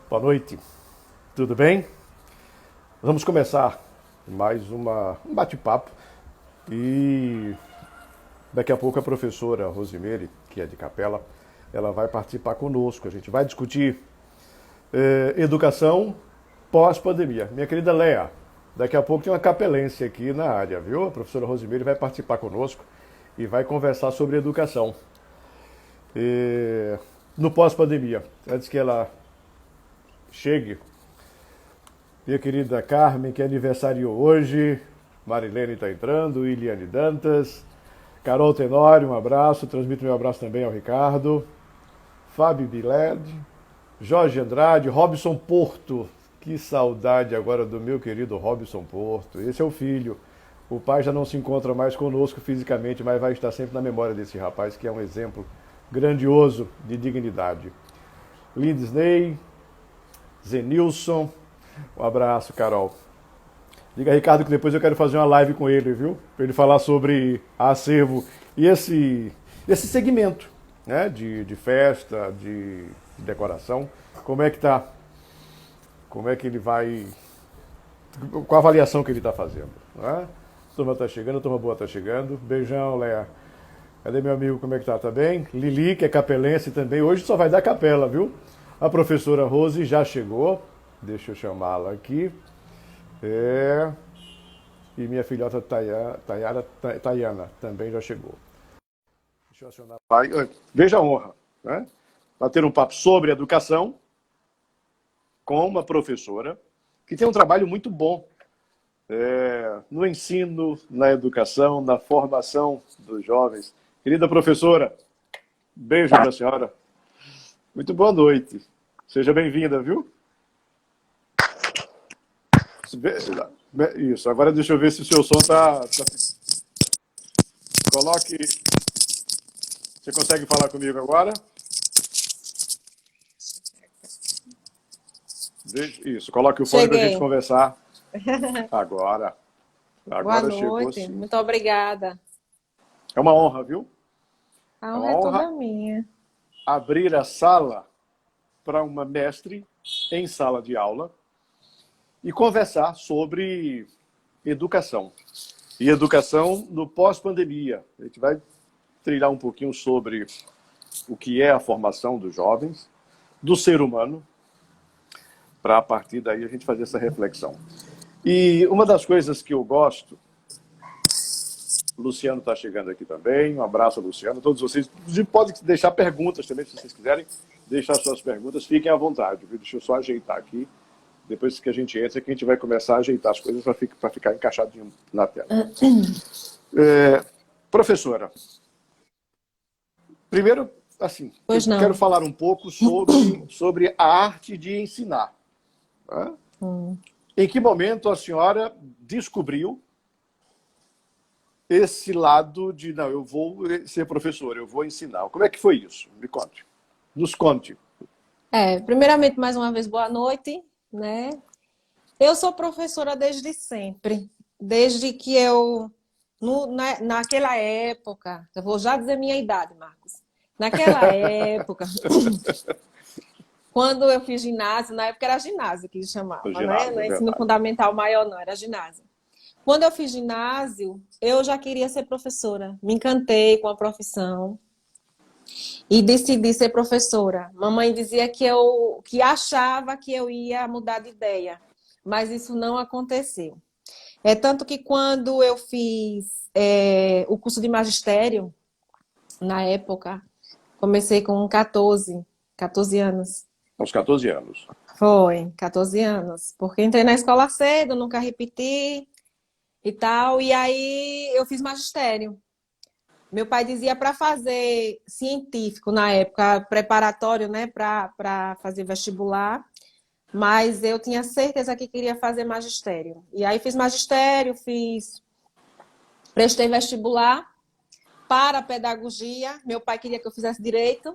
Boa noite, tudo bem? Vamos começar mais um bate-papo e daqui a pouco a professora Rosimeire, que é de Capela, ela vai participar conosco. A gente vai discutir educação pós-pandemia. Minha querida Léa, daqui a pouco tem uma capelense aqui na área, viu? A professora Rosimeire vai participar conosco e vai conversar sobre educação. No pós-pandemia, antes que ela chegue, minha querida Carmen, que aniversariou hoje, Marilene está entrando, Iliane Dantas, Carol Tenório, um abraço, transmito meu abraço também ao Ricardo, Fábio Biled, Jorge Andrade, Robson Porto, que saudade agora do meu querido Robson Porto, esse é o filho, o pai já não se encontra mais conosco fisicamente, mas vai estar sempre na memória desse rapaz, que é um exemplo grandioso de dignidade. Lindsley, Zenilson, um abraço, Carol. Diga, Ricardo, que depois eu quero fazer uma live com ele, viu? Para ele falar sobre acervo e esse segmento, né? De festa, de decoração. Como é que tá? Como é que ele vai... Qual a avaliação que ele está fazendo? Né? A turma está chegando, a turma boa está chegando. Beijão, Léa. Cadê meu amigo? Como é que tá? Tá bem? Lili, que é capelense também. Hoje só vai dar capela, viu? A professora Rose já chegou. Deixa eu chamá-la aqui. E minha filhota Tayana também já chegou. Deixa eu acionar. Veja a honra, né? Bater um papo sobre educação com uma professora que tem um trabalho muito bom no ensino, na educação, na formação dos jovens. Querida professora, beijo para a senhora. Muito boa noite. Seja bem-vinda, viu? Isso, agora deixa eu ver se o seu som tá... Coloque... Você consegue falar comigo agora? Isso, coloque o fone para a gente conversar. Agora Boa chegou noite, sim. muito obrigada. É uma honra, viu? A honra é toda minha. Abrir a sala para uma mestre em sala de aula e conversar sobre educação. E educação no pós-pandemia. A gente vai trilhar um pouquinho sobre o que é a formação dos jovens, do ser humano, para a partir daí a gente fazer essa reflexão. E uma das coisas que eu gosto, o Luciano está chegando aqui também, um abraço, Luciano, todos vocês. Podem deixar perguntas também, se vocês quiserem deixar suas perguntas, fiquem à vontade, viu? Deixa eu só ajeitar aqui. Depois que a gente entra, que a gente vai começar a ajeitar as coisas para ficar encaixadinho na tela. Professora, primeiro, assim, eu quero falar um pouco sobre a arte de ensinar. Né? Em que momento a senhora descobriu esse lado de, não, eu vou ser professora, eu vou ensinar? Como é que foi isso? Me conte. Nos conte. Primeiramente, mais uma vez, boa noite. Né? Eu sou professora desde sempre, desde que naquela época, eu vou já dizer minha idade, Marcos, naquela época, quando eu fiz ginásio, na época era ginásio que chamava, Ginásio, né? Não é ensino fundamental maior não, era ginásio. Quando eu fiz ginásio, eu já queria ser professora, me encantei com a profissão. E decidi ser professora. Mamãe dizia que achava que eu ia mudar de ideia, mas isso não aconteceu. É tanto que quando eu fiz o curso de magistério, na época, comecei com 14 anos. Aos 14 anos. Foi, 14 anos. Porque entrei na escola cedo, nunca repeti e tal. E aí eu fiz magistério. Meu pai dizia para fazer científico na época, preparatório, né, para fazer vestibular, mas eu tinha certeza que queria fazer magistério. E aí fiz magistério, prestei vestibular para pedagogia. Meu pai queria que eu fizesse direito.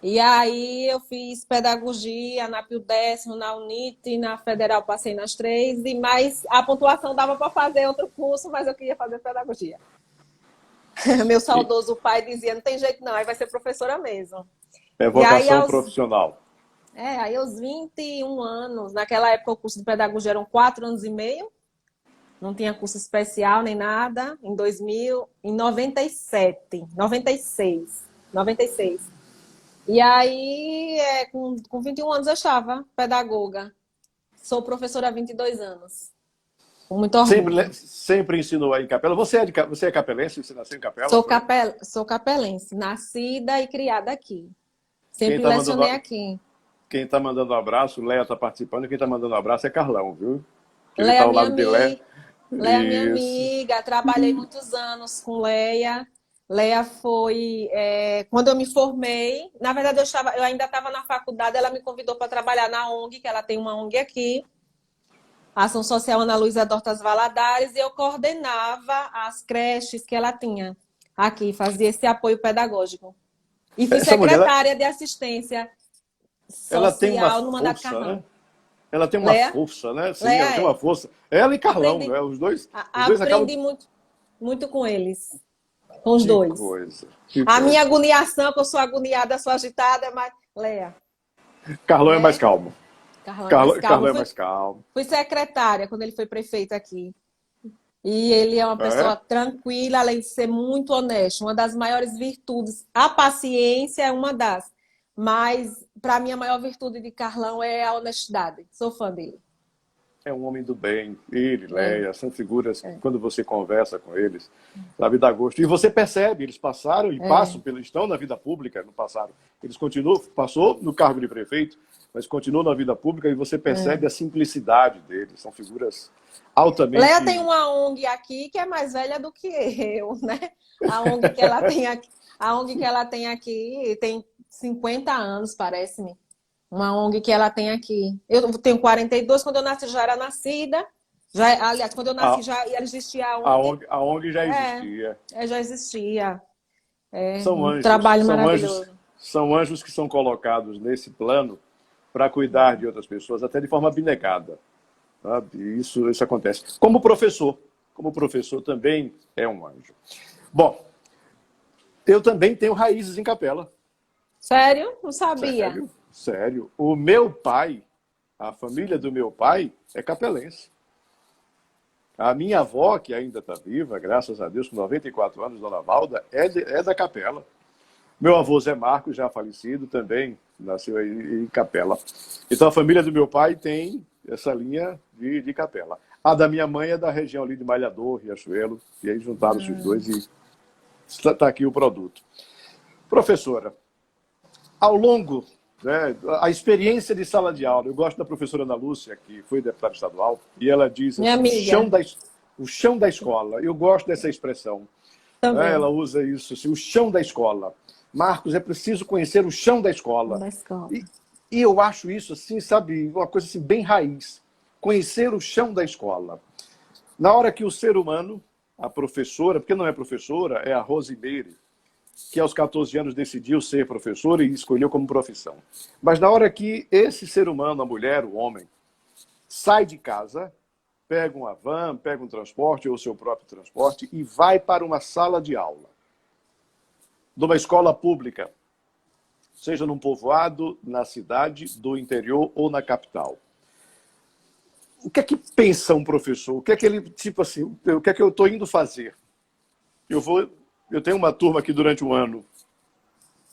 E aí eu fiz pedagogia na Pio Décimo, na UNIT, na Federal passei nas 3, mas a pontuação dava para fazer outro curso, mas eu queria fazer pedagogia. Meu saudoso pai dizia, não tem jeito não, aí vai ser professora mesmo. É vocação profissional. Aí aos 21 anos, naquela época o curso de pedagogia eram 4 anos e meio, não tinha curso especial nem nada, em 2000, em 97, 96, 96. E aí, com 21 anos eu estava pedagoga. Sou professora há 22 anos, com muito orgulho. Sempre ensinou aí em Capela. Você é capelense? Você nasceu em Capela? Foi? Sou capelense, nascida e criada aqui. Quem Sempre está lecionei mandando, aqui. quem tá mandando um abraço, Leia está participando, e quem está mandando um abraço é Carlão, viu? Que ele está Leia, ao minha lado de Lé. amiga. Leia, minha Isso. amiga, trabalhei muitos anos com Leia. Leia foi quando eu me formei. Na verdade, eu ainda estava na faculdade. Ela me convidou para trabalhar na ONG, que ela tem uma ONG aqui, Ação Social Ana Luísa Dortas Valadares, e eu coordenava as creches que ela tinha aqui, fazia esse apoio pedagógico. E fui Essa mulher, secretária de assistência ela tem uma social no Mandato força, Carrão. né? Ela tem uma Leia, força, né? Sim, ela Leia tem uma força. Ela e Carlão, Aprendi, né? Os dois acabam. aprendi muito, muito com eles, com os Que dois. coisa, que A minha coisa. agoniação, que eu sou agoniada, sou agitada, mas Leia, Carlão é mais né? calmo. Carlão é mais calmo. Carlão é mais calmo. Fui secretária quando ele foi prefeito aqui. E ele é uma pessoa É? tranquila, além de ser muito honesto. Uma das maiores virtudes, a paciência é uma das. Mas, para mim, a maior virtude de Carlão é a honestidade. Sou fã dele. É um homem do bem. Ele, É, Leia, são figuras que, é, quando você conversa com eles, sabe, dá gosto. E você percebe, eles passaram e é, passam, estão na vida pública, não passaram. Eles continuam, passou no cargo de prefeito, mas continuam na vida pública e você percebe é. a simplicidade deles. São figuras Leia tem altamente. uma ONG aqui que é mais velha do que eu, né? A ONG que ela tem aqui, a ONG que ela tem aqui tem 50 anos, parece-me. Uma ONG que ela tem aqui. Eu tenho 42, quando eu nasci já era nascida. Já, aliás, quando eu nasci A, já existia a ONG. a ONG já É, existia. já existia. É São um anjos, trabalho maravilhoso. são anjos que são colocados nesse plano para cuidar de outras pessoas, até de forma abnegada. Sabe? Isso acontece. Como professor também é um anjo. Bom, eu também tenho raízes em Capela. Sério? Não sabia. Sério, sério. O meu pai, a família do meu pai é capelense. A minha avó, que ainda está viva, graças a Deus, com 94 anos, Dona Valda, é da Capela. Meu avô Zé Marcos, já falecido, também nasceu aí em Capela. Então a família do meu pai tem essa linha de Capela. A da minha mãe é da região ali de Malhador, Riachuelo, e aí juntaram-se os dois e está aqui o produto. Professora, ao longo, né, a experiência de sala de aula, eu gosto da professora Ana Lúcia, que foi deputada estadual, e ela diz Minha assim, amiga, o chão da escola. Eu gosto dessa expressão. Né, ela também. usa isso, assim, o chão da escola. Marcos, é preciso conhecer o chão da escola. Da escola. E eu acho isso, assim, sabe, uma coisa assim, bem raiz. Conhecer o chão da escola. Na hora que o ser humano, a professora, porque não é professora, é a Rosimeire, que aos 14 anos decidiu ser professora e escolheu como profissão. Mas na hora que esse ser humano, a mulher, o homem, sai de casa, pega uma van, pega um transporte ou o seu próprio transporte e vai para uma sala de aula de uma escola pública, seja num povoado, na cidade, do interior ou na capital. O que é que pensa um professor? O que é que ele, tipo assim, o que é que eu estou indo fazer? Eu tenho uma turma aqui durante um ano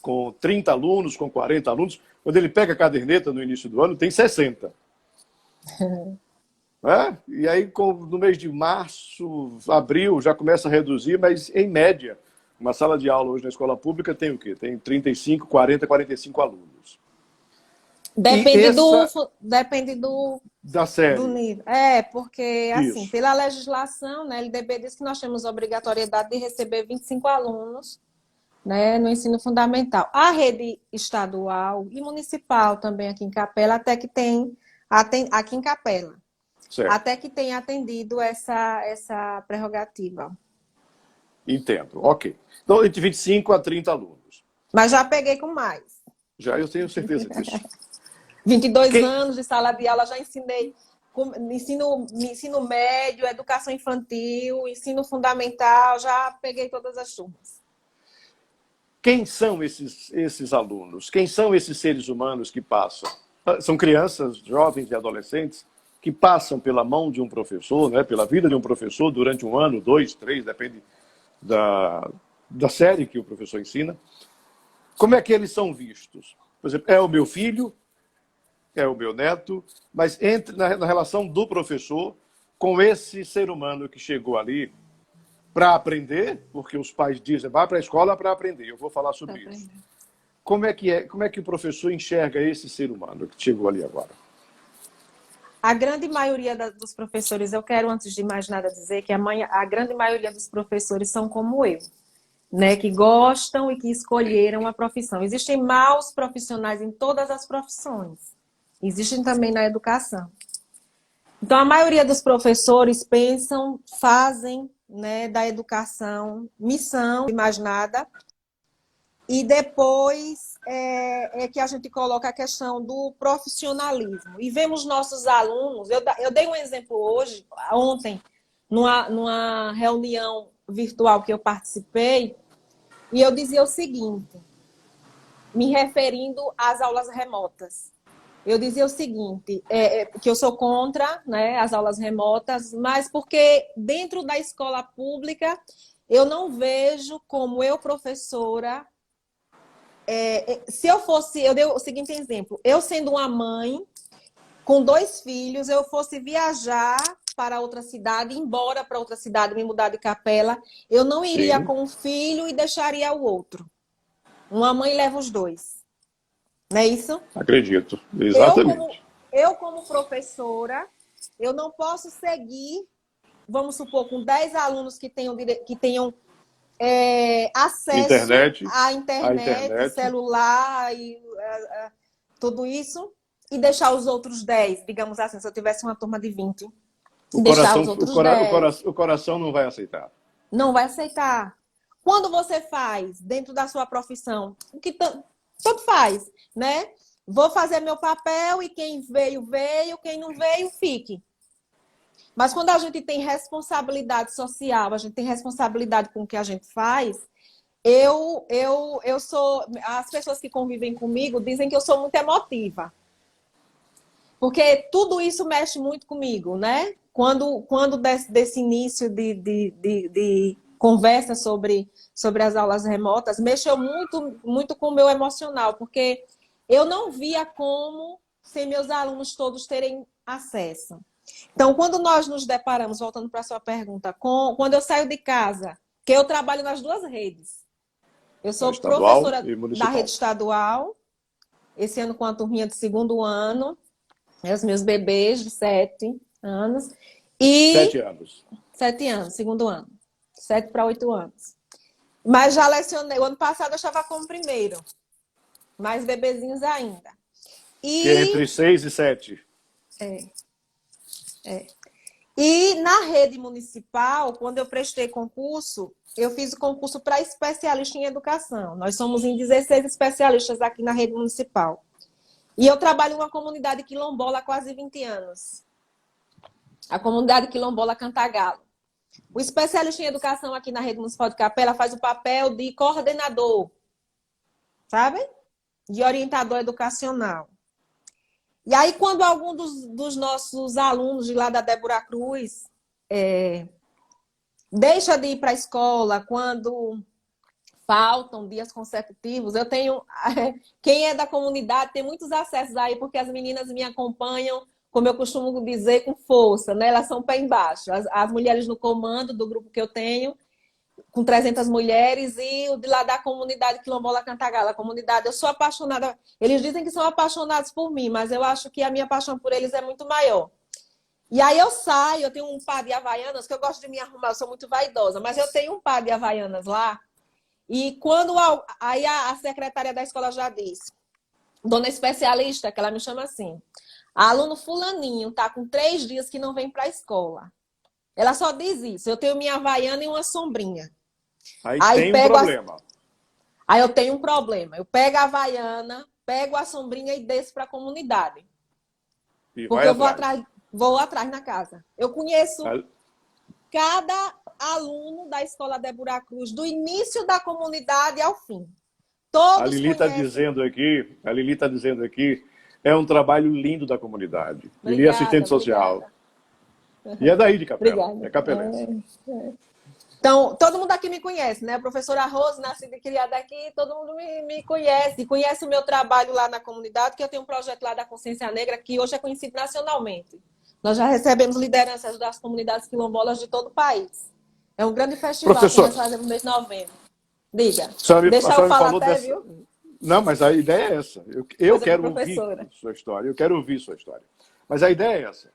com 30 alunos, com 40 alunos. Quando ele pega a caderneta no início do ano, tem 60. Né? E aí, no mês de março, abril, já começa a reduzir, mas em média, uma sala de aula hoje na escola pública tem o quê? Tem 35, 40, 45 alunos. E Depende da do série. nível. Porque, assim, Isso. pela legislação, né, a LDB diz que nós temos obrigatoriedade de receber 25 alunos, né, no ensino fundamental. A rede estadual e municipal também aqui em Capela, aqui em Capela, Certo. até que tem atendido essa prerrogativa. Entendo. Ok. Então, entre 25 a 30 alunos. Mas já peguei com mais. Já eu tenho certeza disso. 22 Quem, anos de sala de aula, já ensinei ensino médio, educação infantil, ensino fundamental, já peguei todas as turmas. quem são esses alunos? Quem são esses seres humanos que passam? São crianças, jovens e adolescentes que passam pela mão de um professor, né, pela vida de um professor durante um ano, dois, três, depende da série que o professor ensina. Como é que eles são vistos? Por exemplo, é o meu filho, é o meu neto, mas entre na relação do professor com esse ser humano que chegou ali para aprender, porque os pais dizem, vá para a escola para aprender, eu vou falar sobre isso. Como é que o professor enxerga esse ser humano que chegou ali agora? A grande maioria dos professores, eu quero, antes de mais nada, dizer que a grande maioria dos professores são como eu, né? Que gostam e que escolheram a profissão. Existem maus profissionais em todas as profissões. Existem também na educação. Então, a maioria dos professores pensam, fazem, né, da educação missão e mais nada. E depois é que a gente coloca a questão do profissionalismo. E vemos nossos alunos, eu dei um exemplo ontem, numa reunião virtual que eu participei, e eu dizia o seguinte, me referindo às aulas remotas. Eu dizia o seguinte, que eu sou contra, né, as aulas remotas, mas porque dentro da escola pública eu não vejo como eu, professora, se eu fosse, eu dei o seguinte exemplo, eu sendo uma mãe com 2 filhos, eu fosse viajar para outra cidade, ir embora para outra cidade, me mudar de Capela, eu não iria Sim. com um filho e deixaria o outro. Uma mãe leva os 2. Não é isso? Acredito, Eu exatamente. como professora, eu não posso seguir, vamos supor, com 10 alunos que tenham acesso Internet, à a internet, internet. celular e tudo isso, e deixar os outros 10, digamos assim, se eu tivesse uma turma de 20, O e deixar coração, os outros 10. o coração não vai aceitar. Não vai aceitar. Quando você faz dentro da sua profissão, o que tanto faz, né? Vou fazer meu papel e quem veio, veio, quem não veio, fique. Mas quando a gente tem responsabilidade social, a gente tem responsabilidade com o que a gente faz, eu sou. As pessoas que convivem comigo dizem que eu sou muito emotiva. Porque tudo isso mexe muito comigo, né? Quando desse início de conversa sobre as aulas remotas, mexeu muito, muito com o meu emocional, porque eu não via como sem meus alunos todos terem acesso. Então, quando nós nos deparamos, voltando para a sua pergunta, quando eu saio de casa, que eu trabalho nas 2 redes. Eu A sou estadual professora e da municipal. rede estadual, esse ano com a turminha de 2º ano, os meus bebês de 7 anos. E 7 anos. 7 anos, 2º ano. 7 para 8 anos. Mas já lecionei. O ano passado eu estava como primeiro. Mais bebezinhos ainda. Que é entre 6 e 7. E na rede municipal, quando eu prestei concurso, eu fiz o concurso para especialista em educação. Nós somos em 16 especialistas aqui na rede municipal. E eu trabalho em uma comunidade quilombola há quase 20 anos. A comunidade quilombola Cantagalo. O especialista em educação aqui na rede municipal de Capela faz o papel de coordenador, sabe? De orientador educacional. E aí, quando algum dos nossos alunos de lá da Débora Cruz deixa de ir para a escola, quando faltam dias consecutivos, eu tenho... Quem é da comunidade tem muitos acessos aí, porque as meninas me acompanham, como eu costumo dizer, com força, né? Elas são pé embaixo. As mulheres no comando do grupo que eu tenho, com 300 mulheres, e o de lá da comunidade quilombola Cantagalo. A comunidade, eu sou apaixonada. Eles dizem que são apaixonados por mim, mas eu acho que a minha paixão por eles é muito maior. E aí eu saio, eu tenho um par de havaianas, que eu gosto de me arrumar, eu sou muito vaidosa, mas eu tenho um par de havaianas lá, e quando aí a secretária da escola já disse, dona especialista, que ela me chama assim, aluno fulaninho tá com 3 dias que não vem para a escola. Ela só diz isso, eu tenho minha havaiana e uma sombrinha. Aí tem um problema. Aí eu tenho um problema. Eu pego a havaiana, pego a sombrinha e desço para a comunidade. E porque vai eu atrás. vou atrás na casa. Eu conheço cada aluno da escola Débora Cruz, do início da comunidade ao fim. A Todos Lili está conhecem. dizendo aqui, É um trabalho lindo da comunidade. Ele é Obrigada, assistente social. obrigada. E é daí de Capela, Obrigada. é capelense. Então, todo mundo aqui me conhece, né? A professora Rose, nascida e criada aqui, todo mundo me conhece. Conhece o meu trabalho lá na comunidade, que eu tenho um projeto lá da Consciência Negra, que hoje é conhecido nacionalmente. Nós já recebemos lideranças das comunidades quilombolas de todo o país. É um grande festival que nós Professora, fazemos no mês de novembro. Diga. a Deixa eu senhora me falar falou até, dessa... viu? Não, mas a ideia é essa. Eu Coisa para quero ouvir professora. sua história, eu quero ouvir sua história. Mas a ideia é essa.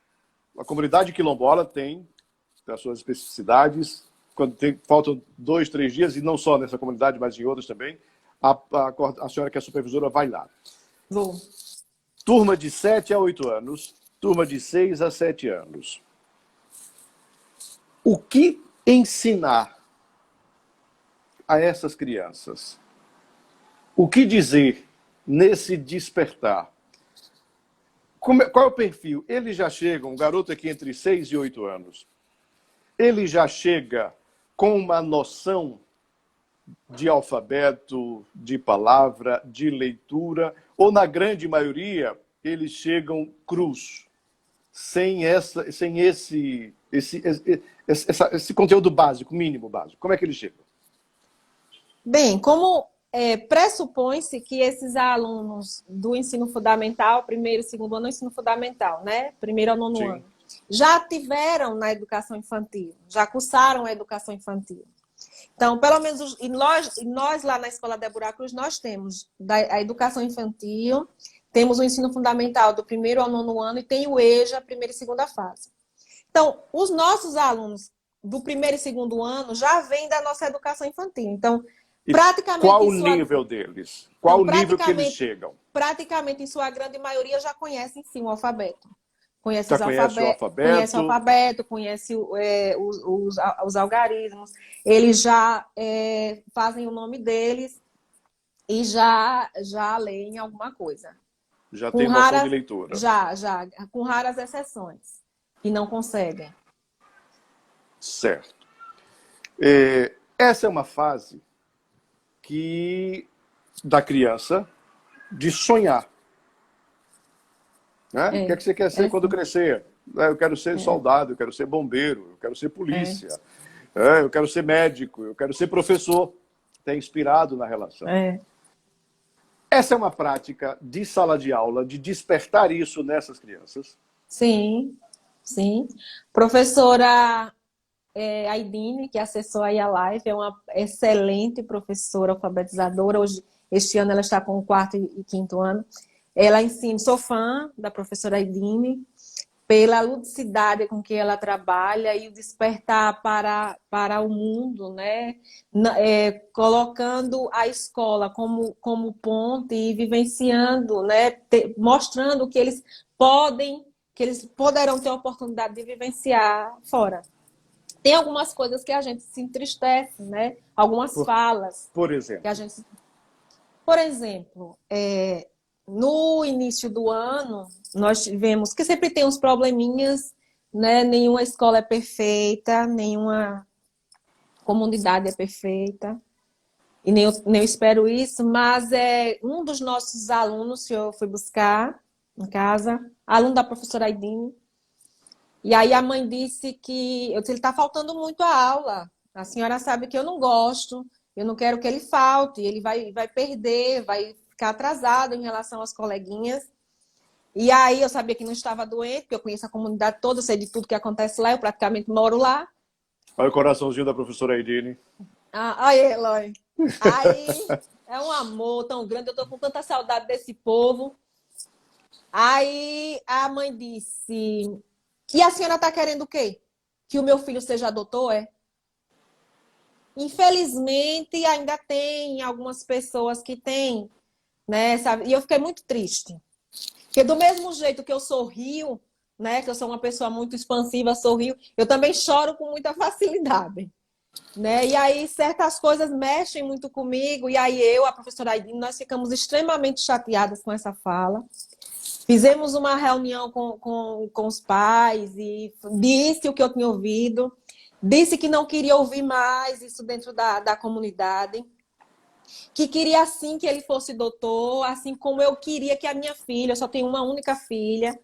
A comunidade quilombola tem as suas especificidades. Quando faltam 2, 3 dias, e não só nessa comunidade, mas em outras também, a senhora que é supervisora vai lá. Vou. Turma de 7 a 8 anos, turma de 6 a 7 anos. O que ensinar a essas crianças? O que dizer nesse despertar? Qual é o perfil? Ele já chega, um garoto aqui entre 6 e 8 anos, ele já chega com uma noção de alfabeto, de palavra, de leitura, ou na grande maioria, eles chegam crus, sem esse conteúdo básico, mínimo básico. Como é que eles chegam? Bem, como pressupõe-se que esses alunos do ensino fundamental, primeiro e segundo ano do ensino fundamental, né? Primeiro ao nono Sim. ano, já tiveram na educação infantil, já cursaram a educação infantil. Então, pelo menos, nós lá na Escola Débora Cruz, nós temos a educação infantil, temos o ensino fundamental do primeiro ao nono ano e tem o EJA, primeira e segunda fase. Então, os nossos alunos do primeiro e segundo ano já vêm da nossa educação infantil. Então, E praticamente... qual o nível deles? Qual Então, o nível que eles chegam? praticamente, em sua grande maioria, já conhecem, sim, o alfabeto. Conhece Já conhece o conhece o alfabeto? alfabeto, conhece os algarismos. Eles já fazem o nome deles e já leem alguma coisa. Já Com tem noção de raras, leitura. já, com raras exceções, que não conseguem. Certo. Essa é uma fase da criança de sonhar. Né? O que é que você quer ser quando crescer? Eu quero ser soldado, eu quero ser bombeiro, eu quero ser polícia, eu quero ser médico, eu quero ser professor. Está inspirado na relação. Essa é uma prática de sala de aula, de despertar isso nessas crianças? Sim, sim. Professora Aidine, que acessou aí a live, é uma excelente professora alfabetizadora. Hoje, este ano ela está com o 4º e 5º ano. Ela ensina, sou fã da professora Aidine, pela ludicidade com que ela trabalha e o despertar para o mundo, né? Colocando a escola como ponte e vivenciando, né? Mostrando que eles poderão ter a oportunidade de vivenciar fora. Tem algumas coisas que a gente se entristece, né? Algumas falas. Por exemplo? Que a gente... Por exemplo, no início do ano, nós tivemos, que sempre tem uns probleminhas, né? Nenhuma escola é perfeita, nenhuma comunidade é perfeita, e nem eu espero isso, mas um dos nossos alunos, que eu fui buscar em casa, aluno da professora Aidine, e aí a mãe disse que ele está faltando muito a aula. A senhora sabe que eu não gosto, eu não quero que ele falte, ele vai perder, vai ficar atrasado em relação às coleguinhas. E aí eu sabia que não estava doente, porque eu conheço a comunidade toda, eu sei de tudo que acontece lá, eu praticamente moro lá. Olha o coraçãozinho da professora Aidine. Aí, Eloy. Aí é um amor tão grande, eu estou com tanta saudade desse povo. Aí a mãe disse... E a senhora está querendo o quê? Que o meu filho seja doutor, Infelizmente, ainda tem algumas pessoas que têm, né, sabe? E eu fiquei muito triste. Porque do mesmo jeito que eu sorrio, né, que eu sou uma pessoa muito expansiva, sorrio, eu também choro com muita facilidade. Né? E aí certas coisas mexem muito comigo, e aí a professora Aidine, nós ficamos extremamente chateadas com essa fala. Fizemos uma reunião com os pais e disse o que eu tinha ouvido. Disse que não queria ouvir mais isso dentro da comunidade. que queria assim que ele fosse doutor, assim como eu queria que a minha filha, eu só tenho uma única filha,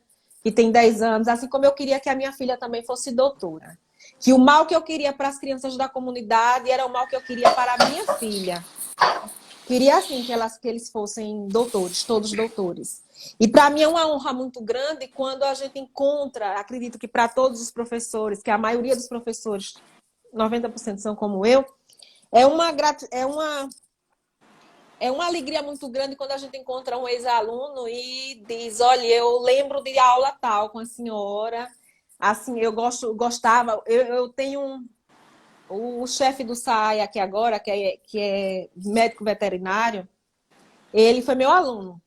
que tem 10 anos, assim como eu queria que a minha filha também fosse doutora. Que o mal que eu queria para as crianças da comunidade era o mal que eu queria para a minha filha. Queria, assim, que eles fossem doutores, todos doutores. E para mim é uma honra muito grande quando a gente encontra, acredito que para todos os professores, que a maioria dos professores, 90% são como eu, é uma alegria muito grande quando a gente encontra um ex-aluno e diz, olha, eu lembro de aula tal com a senhora, assim, gostava, eu tenho o chefe do SAI aqui agora, que é médico veterinário, ele foi meu aluno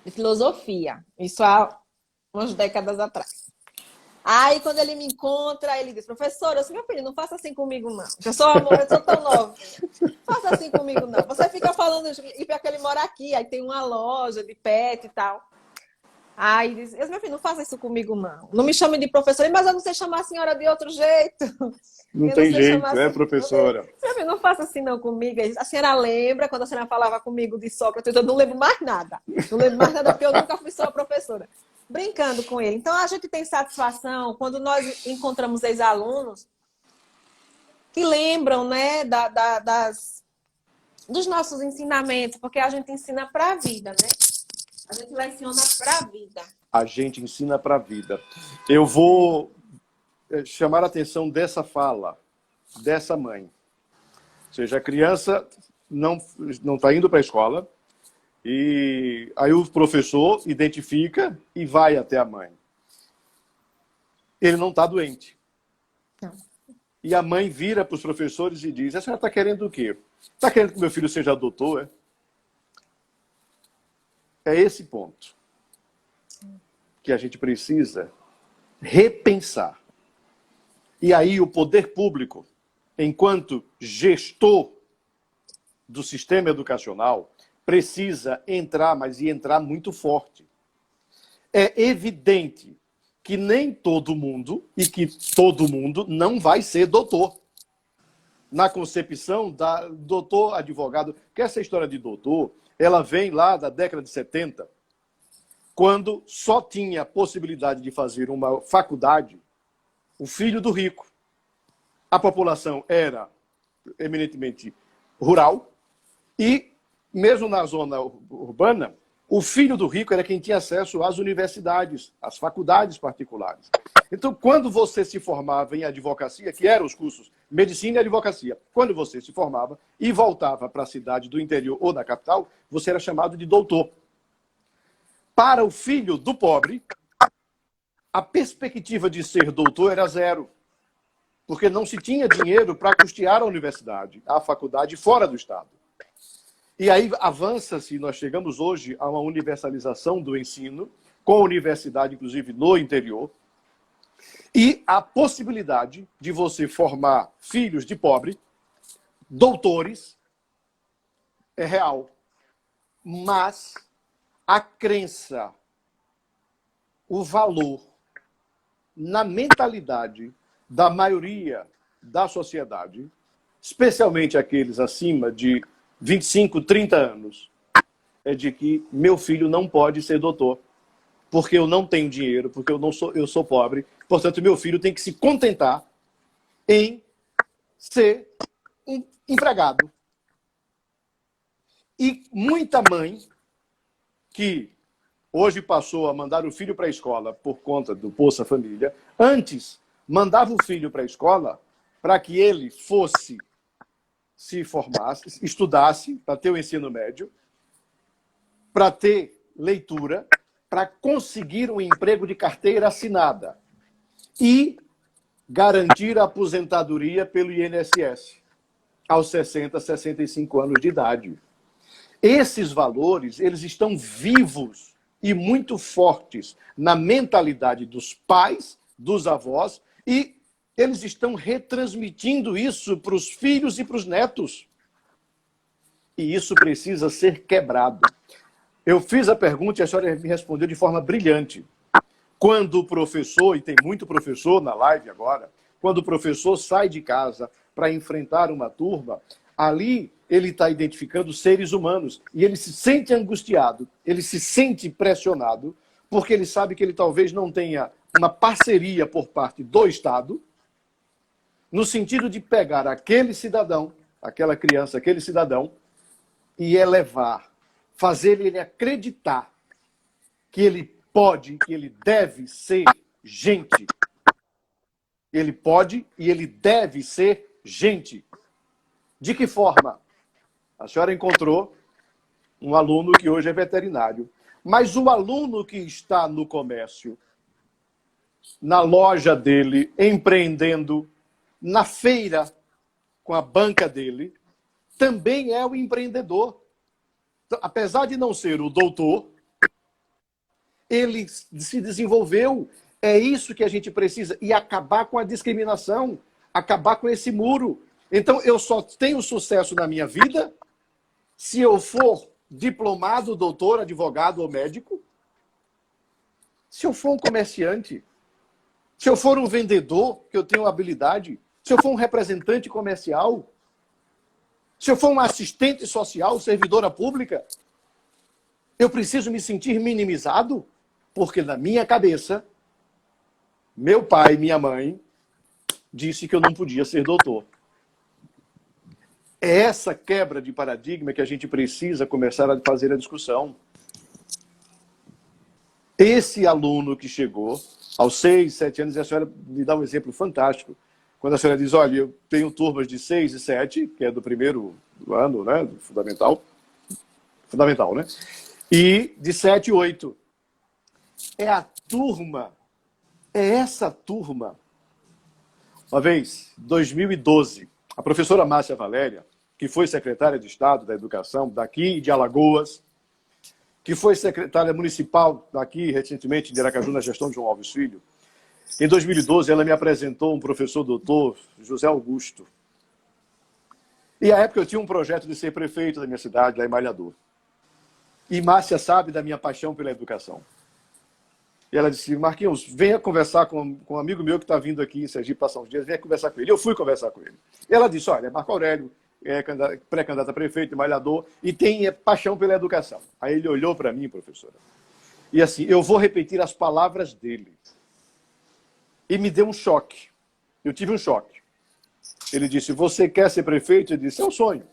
de filosofia, isso há umas décadas atrás. Aí, quando ele me encontra, ele diz, professora, meu filho, não faça assim comigo, não. Eu sou tão nova. Não faça assim comigo, não. Você fica falando, e pior que ele mora aqui, aí tem uma loja de pet e tal. Aí diz, meu filho, não faça isso comigo, não. Não me chame de professora, mas eu não sei chamar a senhora de outro jeito. Não Eu não tem sei jeito, chamar é, assim. professora? Meu filho, não faça assim não comigo. A senhora lembra quando a senhora falava comigo de Sócrates? Eu não lembro mais nada. Não lembro mais nada porque eu nunca fui sua professora. Brincando com ele. Então, a gente tem satisfação quando nós encontramos ex-alunos que lembram, né, dos nossos ensinamentos, porque a gente ensina para a vida, né? A gente leciona para a vida. A gente ensina para a vida. Eu vou chamar a atenção dessa fala, dessa mãe. Ou seja, a criança não está indo para a escola, e aí o professor identifica e vai até a mãe. Ele não está doente. Não. E a mãe vira para os professores e diz, a senhora está querendo o quê? Está querendo que meu filho seja doutor, é? É esse ponto que a gente precisa repensar. E aí o poder público, enquanto gestor do sistema educacional, precisa entrar, mas e entrar muito forte. É evidente que nem todo mundo, e que todo mundo não vai ser doutor. Na concepção da doutor advogado, que essa história de doutor, ela vem lá da década de 70, quando só tinha a possibilidade de fazer uma faculdade o filho do rico. A população era eminentemente rural e, mesmo na zona urbana, o filho do rico era quem tinha acesso às universidades, às faculdades particulares. Então, quando você se formava em advocacia, que eram os cursos medicina e advocacia, quando você se formava e voltava para a cidade do interior ou da capital, você era chamado de doutor. Para o filho do pobre, a perspectiva de ser doutor era zero, porque não se tinha dinheiro para custear a universidade, a faculdade fora do estado. E aí avança-se, nós chegamos hoje a uma universalização do ensino, com a universidade, inclusive, no interior, e a possibilidade de você formar filhos de pobre, doutores, é real. Mas a crença, o valor na mentalidade da maioria da sociedade, especialmente aqueles acima de 25, 30 anos, é de que meu filho não pode ser doutor, porque eu não tenho dinheiro, porque eu sou pobre, portanto, meu filho tem que se contentar em ser um empregado. E muita mãe que hoje passou a mandar o filho para a escola por conta do Bolsa Família, antes mandava o filho para a escola para que ele fosse se formasse, estudasse, para ter o ensino médio, para ter leitura, para conseguir um emprego de carteira assinada e garantir a aposentadoria pelo INSS aos 60, 65 anos de idade. Esses valores, eles estão vivos e muito fortes na mentalidade dos pais, dos avós, e eles estão retransmitindo isso para os filhos e para os netos. E isso precisa ser quebrado. Eu fiz a pergunta e a senhora me respondeu de forma brilhante. Quando o professor, e tem muito professor na live agora, quando o professor sai de casa para enfrentar uma turma, ali ele está identificando seres humanos. E ele se sente angustiado, ele se sente pressionado, porque ele sabe que ele talvez não tenha uma parceria por parte do Estado, no sentido de pegar aquele cidadão, aquela criança, aquele cidadão, e elevar, fazer ele acreditar que ele pode, que ele deve ser gente. Ele pode e ele deve ser gente. De que forma? A senhora encontrou um aluno que hoje é veterinário, mas o aluno que está no comércio, na loja dele, empreendendo, na feira, com a banca dele, também é o empreendedor. Apesar de não ser o doutor, ele se desenvolveu. É isso que a gente precisa. E acabar com a discriminação, acabar com esse muro. Então, eu só tenho sucesso na minha vida se eu for diplomado, doutor, advogado ou médico, se eu for um comerciante, se eu for um vendedor, que eu tenho habilidade, se eu for um representante comercial, se eu for um assistente social, servidora pública, eu preciso me sentir minimizado, porque na minha cabeça, meu pai e minha mãe disse que eu não podia ser doutor. É essa quebra de paradigma que a gente precisa começar a fazer a discussão. Esse aluno que chegou aos 6, 7 anos, e a senhora me dá um exemplo fantástico. Quando a senhora diz, olha, eu tenho turmas de 6 e 7, que é do primeiro ano, né, do fundamental, né? E de 7 e 8. É a turma, é essa turma. Uma vez, 2012, a professora Márcia Valéria, que foi secretária de Estado da Educação daqui de Alagoas, que foi secretária municipal daqui, recentemente, de Aracaju, na gestão de João Alves Filho, em 2012, ela me apresentou um professor doutor, José Augusto. E, à época, eu tinha um projeto de ser prefeito da minha cidade, lá em Malhador. E Márcia sabe da minha paixão pela educação. E ela disse, Marquinhos, venha conversar com um amigo meu que está vindo aqui em Sergipe passar uns dias, venha conversar com ele. Eu fui conversar com ele. E ela disse, olha, Marco Aurélio é pré-candidato a prefeito de Malhador e tem paixão pela educação. Aí ele olhou para mim, professora, e assim, eu vou repetir as palavras dele. E me deu um choque. Eu tive um choque. Ele disse, você quer ser prefeito? Eu disse, é um sonho.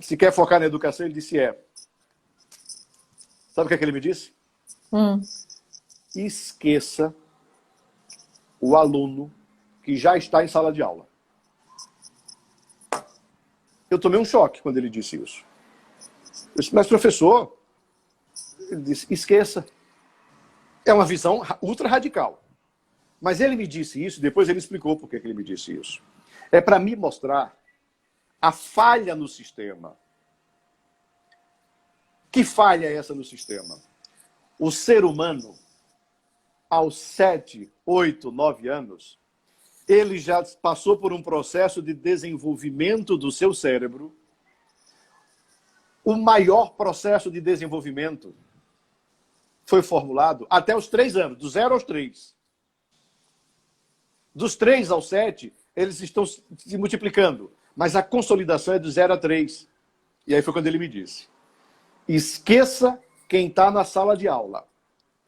Se quer focar na educação? Ele disse, é. Sabe o que é que ele me disse? Esqueça o aluno que já está em sala de aula. Eu tomei um choque quando ele disse isso. Eu disse, mas professor, ele disse, esqueça. É uma visão ultra radical. Mas ele me disse isso, depois ele explicou por que ele me disse isso. É para me mostrar a falha no sistema. Que falha é essa no sistema? O ser humano, aos 7, 8, 9 anos, ele já passou por um processo de desenvolvimento do seu cérebro. O maior processo de desenvolvimento foi formulado até os 3 anos, do 0 aos 3. Dos 3 aos 7, eles estão se multiplicando, mas a consolidação é do 0 a 3. E aí foi quando ele me disse, esqueça quem está na sala de aula.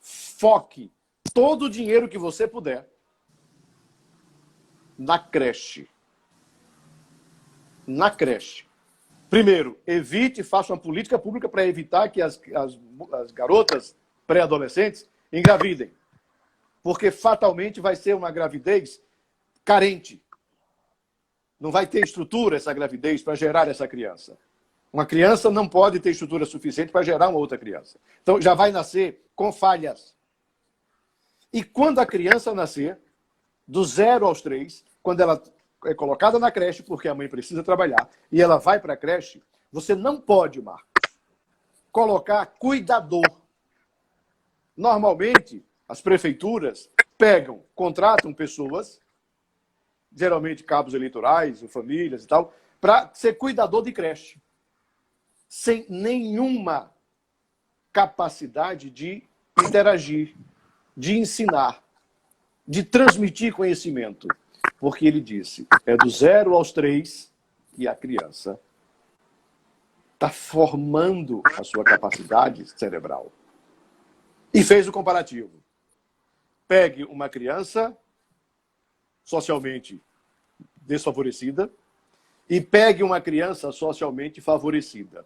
Foque todo o dinheiro que você puder na creche. Na creche. Primeiro, evite, faça uma política pública para evitar que as garotas pré-adolescentes engravidem. Porque fatalmente vai ser uma gravidez carente. Não vai ter estrutura essa gravidez para gerar essa criança. Uma criança não pode ter estrutura suficiente para gerar uma outra criança. Então já vai nascer com falhas. E quando a criança nascer, do 0 aos 3, quando ela é colocada na creche, porque a mãe precisa trabalhar, e ela vai para a creche, você não pode, Marcos, colocar cuidador. Normalmente, as prefeituras contratam pessoas, geralmente cabos eleitorais, ou famílias e tal, para ser cuidador de creche, sem nenhuma capacidade de interagir, de ensinar, de transmitir conhecimento. Porque ele disse, é do 0 aos 3 que a criança está formando a sua capacidade cerebral. E fez o comparativo. Pegue uma criança socialmente desfavorecida e pegue uma criança socialmente favorecida.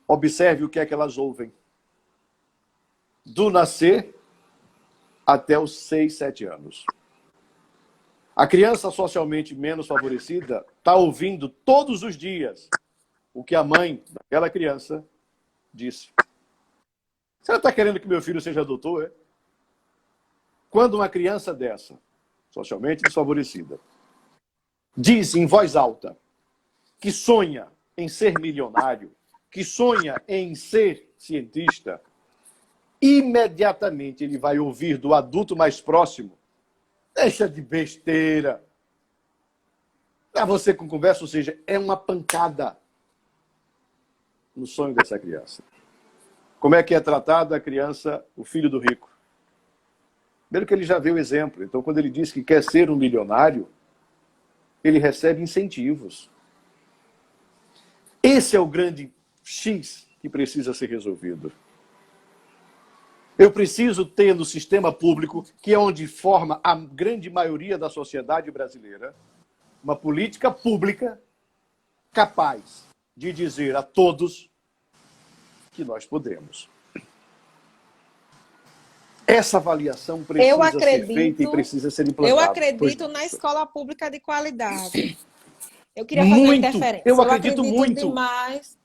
Observe o que é que elas ouvem. Do nascer até os 6, 7 anos. A criança socialmente menos favorecida está ouvindo todos os dias o que a mãe daquela criança disse. Você está querendo que meu filho seja doutor, é? Quando uma criança dessa, socialmente desfavorecida, diz em voz alta que sonha em ser milionário, que sonha em ser cientista, imediatamente ele vai ouvir do adulto mais próximo: deixa de besteira. Para você com conversa, ou seja, é uma pancada no sonho dessa criança. Como é que é tratada a criança, o filho do rico? Primeiro que ele já vê o exemplo. Então, quando ele diz que quer ser um milionário, ele recebe incentivos. Esse é o grande X que precisa ser resolvido. Eu preciso ter no sistema público, que é onde forma a grande maioria da sociedade brasileira, uma política pública capaz de dizer a todos que nós podemos. Essa avaliação precisa ser feita e precisa ser implantada. Eu acredito na escola pública de qualidade. Eu queria fazer uma interferência. Eu acredito muito demais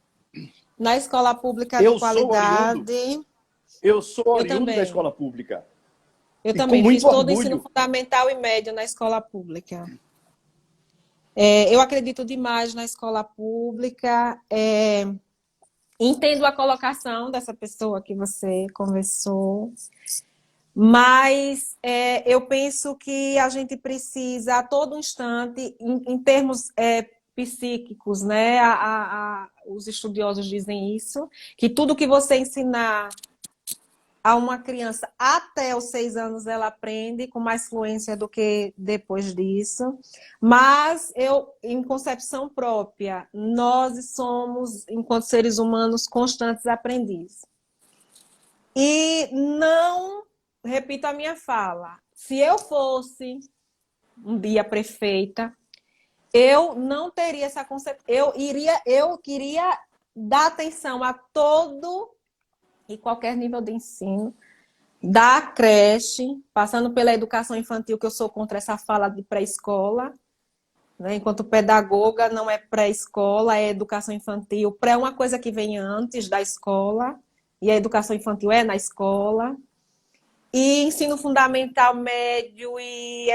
na escola pública de qualidade. Eu sou oriundo da escola pública. Eu também fiz todo o ensino fundamental e médio na escola pública. Eu acredito demais na escola pública. Entendo a colocação dessa pessoa que você conversou, mas eu penso que a gente precisa, a todo instante, em termos psíquicos, né? Os estudiosos dizem isso, que tudo que você ensinar a uma criança até os 6 anos ela aprende com mais fluência do que depois disso. Mas eu, em concepção própria, nós somos, enquanto seres humanos, constantes aprendizes. E não, repito a minha fala, se eu fosse um dia prefeita, eu não teria essa concepção. Eu queria dar atenção a todo e qualquer nível de ensino, da creche, passando pela educação infantil, que eu sou contra essa fala de pré-escola, né? Enquanto pedagoga, não é pré-escola, é educação infantil. Pré é uma coisa que vem antes da escola, e a educação infantil é na escola. E ensino fundamental, médio e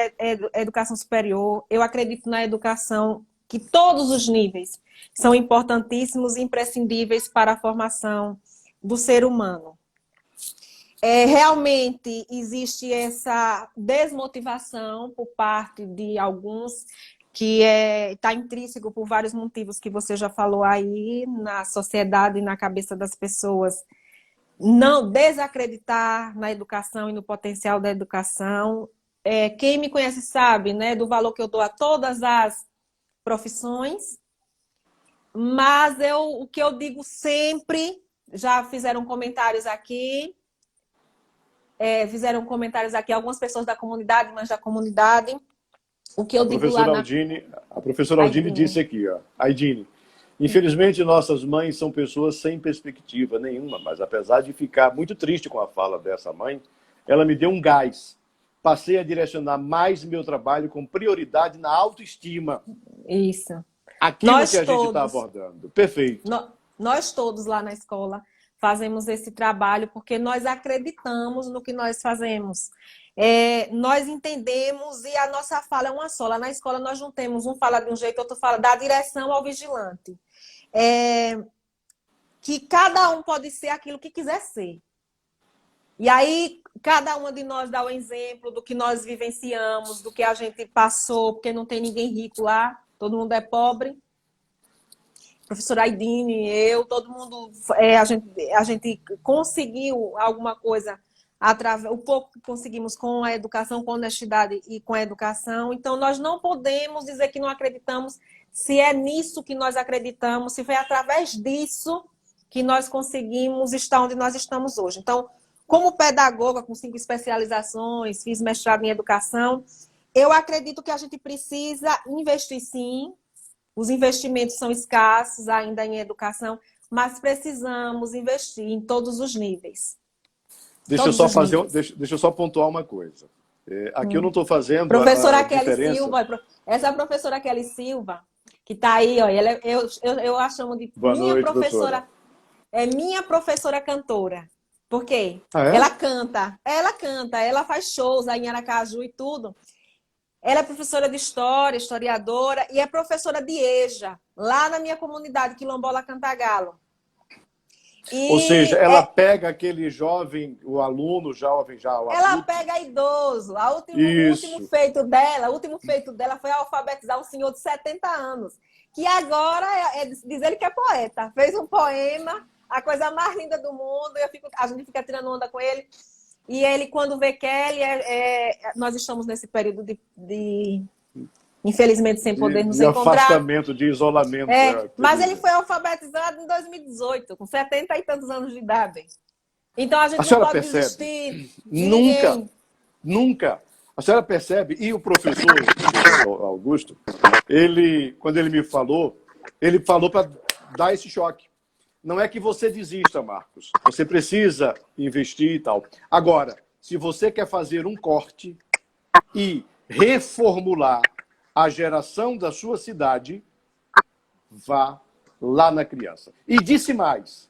educação superior. Eu acredito na educação, que todos os níveis são importantíssimos e imprescindíveis para a formação do ser humano. Realmente existe essa desmotivação por parte de alguns, que está intrínseco por vários motivos que você já falou aí, na sociedade e na cabeça das pessoas. Não desacreditar na educação e no potencial da educação. Quem me conhece sabe, né, do valor que eu dou a todas as profissões, mas o que eu digo sempre, já fizeram comentários aqui, algumas pessoas da comunidade, mas da comunidade, o que eu digo lá A professora Aldine disse aqui, ó, Aidine, infelizmente nossas mães são pessoas sem perspectiva nenhuma, mas apesar de ficar muito triste com a fala dessa mãe, ela me deu um gás. Passei a direcionar mais meu trabalho com prioridade na autoestima. Isso. Aquilo que a gente está abordando. Perfeito. Nós todos lá na escola fazemos esse trabalho porque nós acreditamos no que nós fazemos. Nós entendemos e a nossa fala é uma só. Lá na escola nós não temos um fala de um jeito, outro fala da direção ao vigilante. Que cada um pode ser aquilo que quiser ser. E aí, cada uma de nós dá o exemplo do que nós vivenciamos, do que a gente passou, porque não tem ninguém rico lá, todo mundo é pobre. Professora Aidine, eu, todo mundo, a gente conseguiu alguma coisa, o pouco que conseguimos com a educação, com honestidade e com a educação. Então, nós não podemos dizer que não acreditamos se é nisso que nós acreditamos, se foi através disso que nós conseguimos estar onde nós estamos hoje. Então, como pedagoga com 5 especializações, fiz mestrado em educação, eu acredito que a gente precisa investir sim. Os investimentos são escassos ainda em educação, mas precisamos investir em todos os níveis. Deixa eu só pontuar uma coisa. Aqui eu não estou fazendo professora a Kelly diferença... Silva, essa professora Kelly Silva, que está aí, ó, eu a chamo de Boa minha noite, professora. doutora. É minha professora cantora. Por quê? Ah, é? Ela canta, ela faz shows aí em Aracaju e tudo. Ela é professora de história, historiadora, e é professora de EJA, lá na minha comunidade, Quilombola Cantagalo. Ou seja, ela pega aquele jovem, o aluno, jovem já, o ela adulto. pega idoso. O último feito dela foi alfabetizar um senhor de 70 anos, que agora diz ele que é poeta. Fez um poema, a coisa mais linda do mundo, a gente fica tirando onda com ele. E ele, quando vê Kelly, nós estamos nesse período de infelizmente, sem poder nos encontrar. De afastamento, de isolamento. Mas ele foi alfabetizado em 2018, com 70 e tantos anos de idade. Então, a gente não pode desistir de ninguém. Nunca. A senhora percebe, e o professor Augusto, quando ele me falou, ele falou para dar esse choque. Não é que você desista, Marcos. Você precisa investir e tal. Agora, se você quer fazer um corte e reformular a geração da sua cidade, vá lá na criança. E disse mais,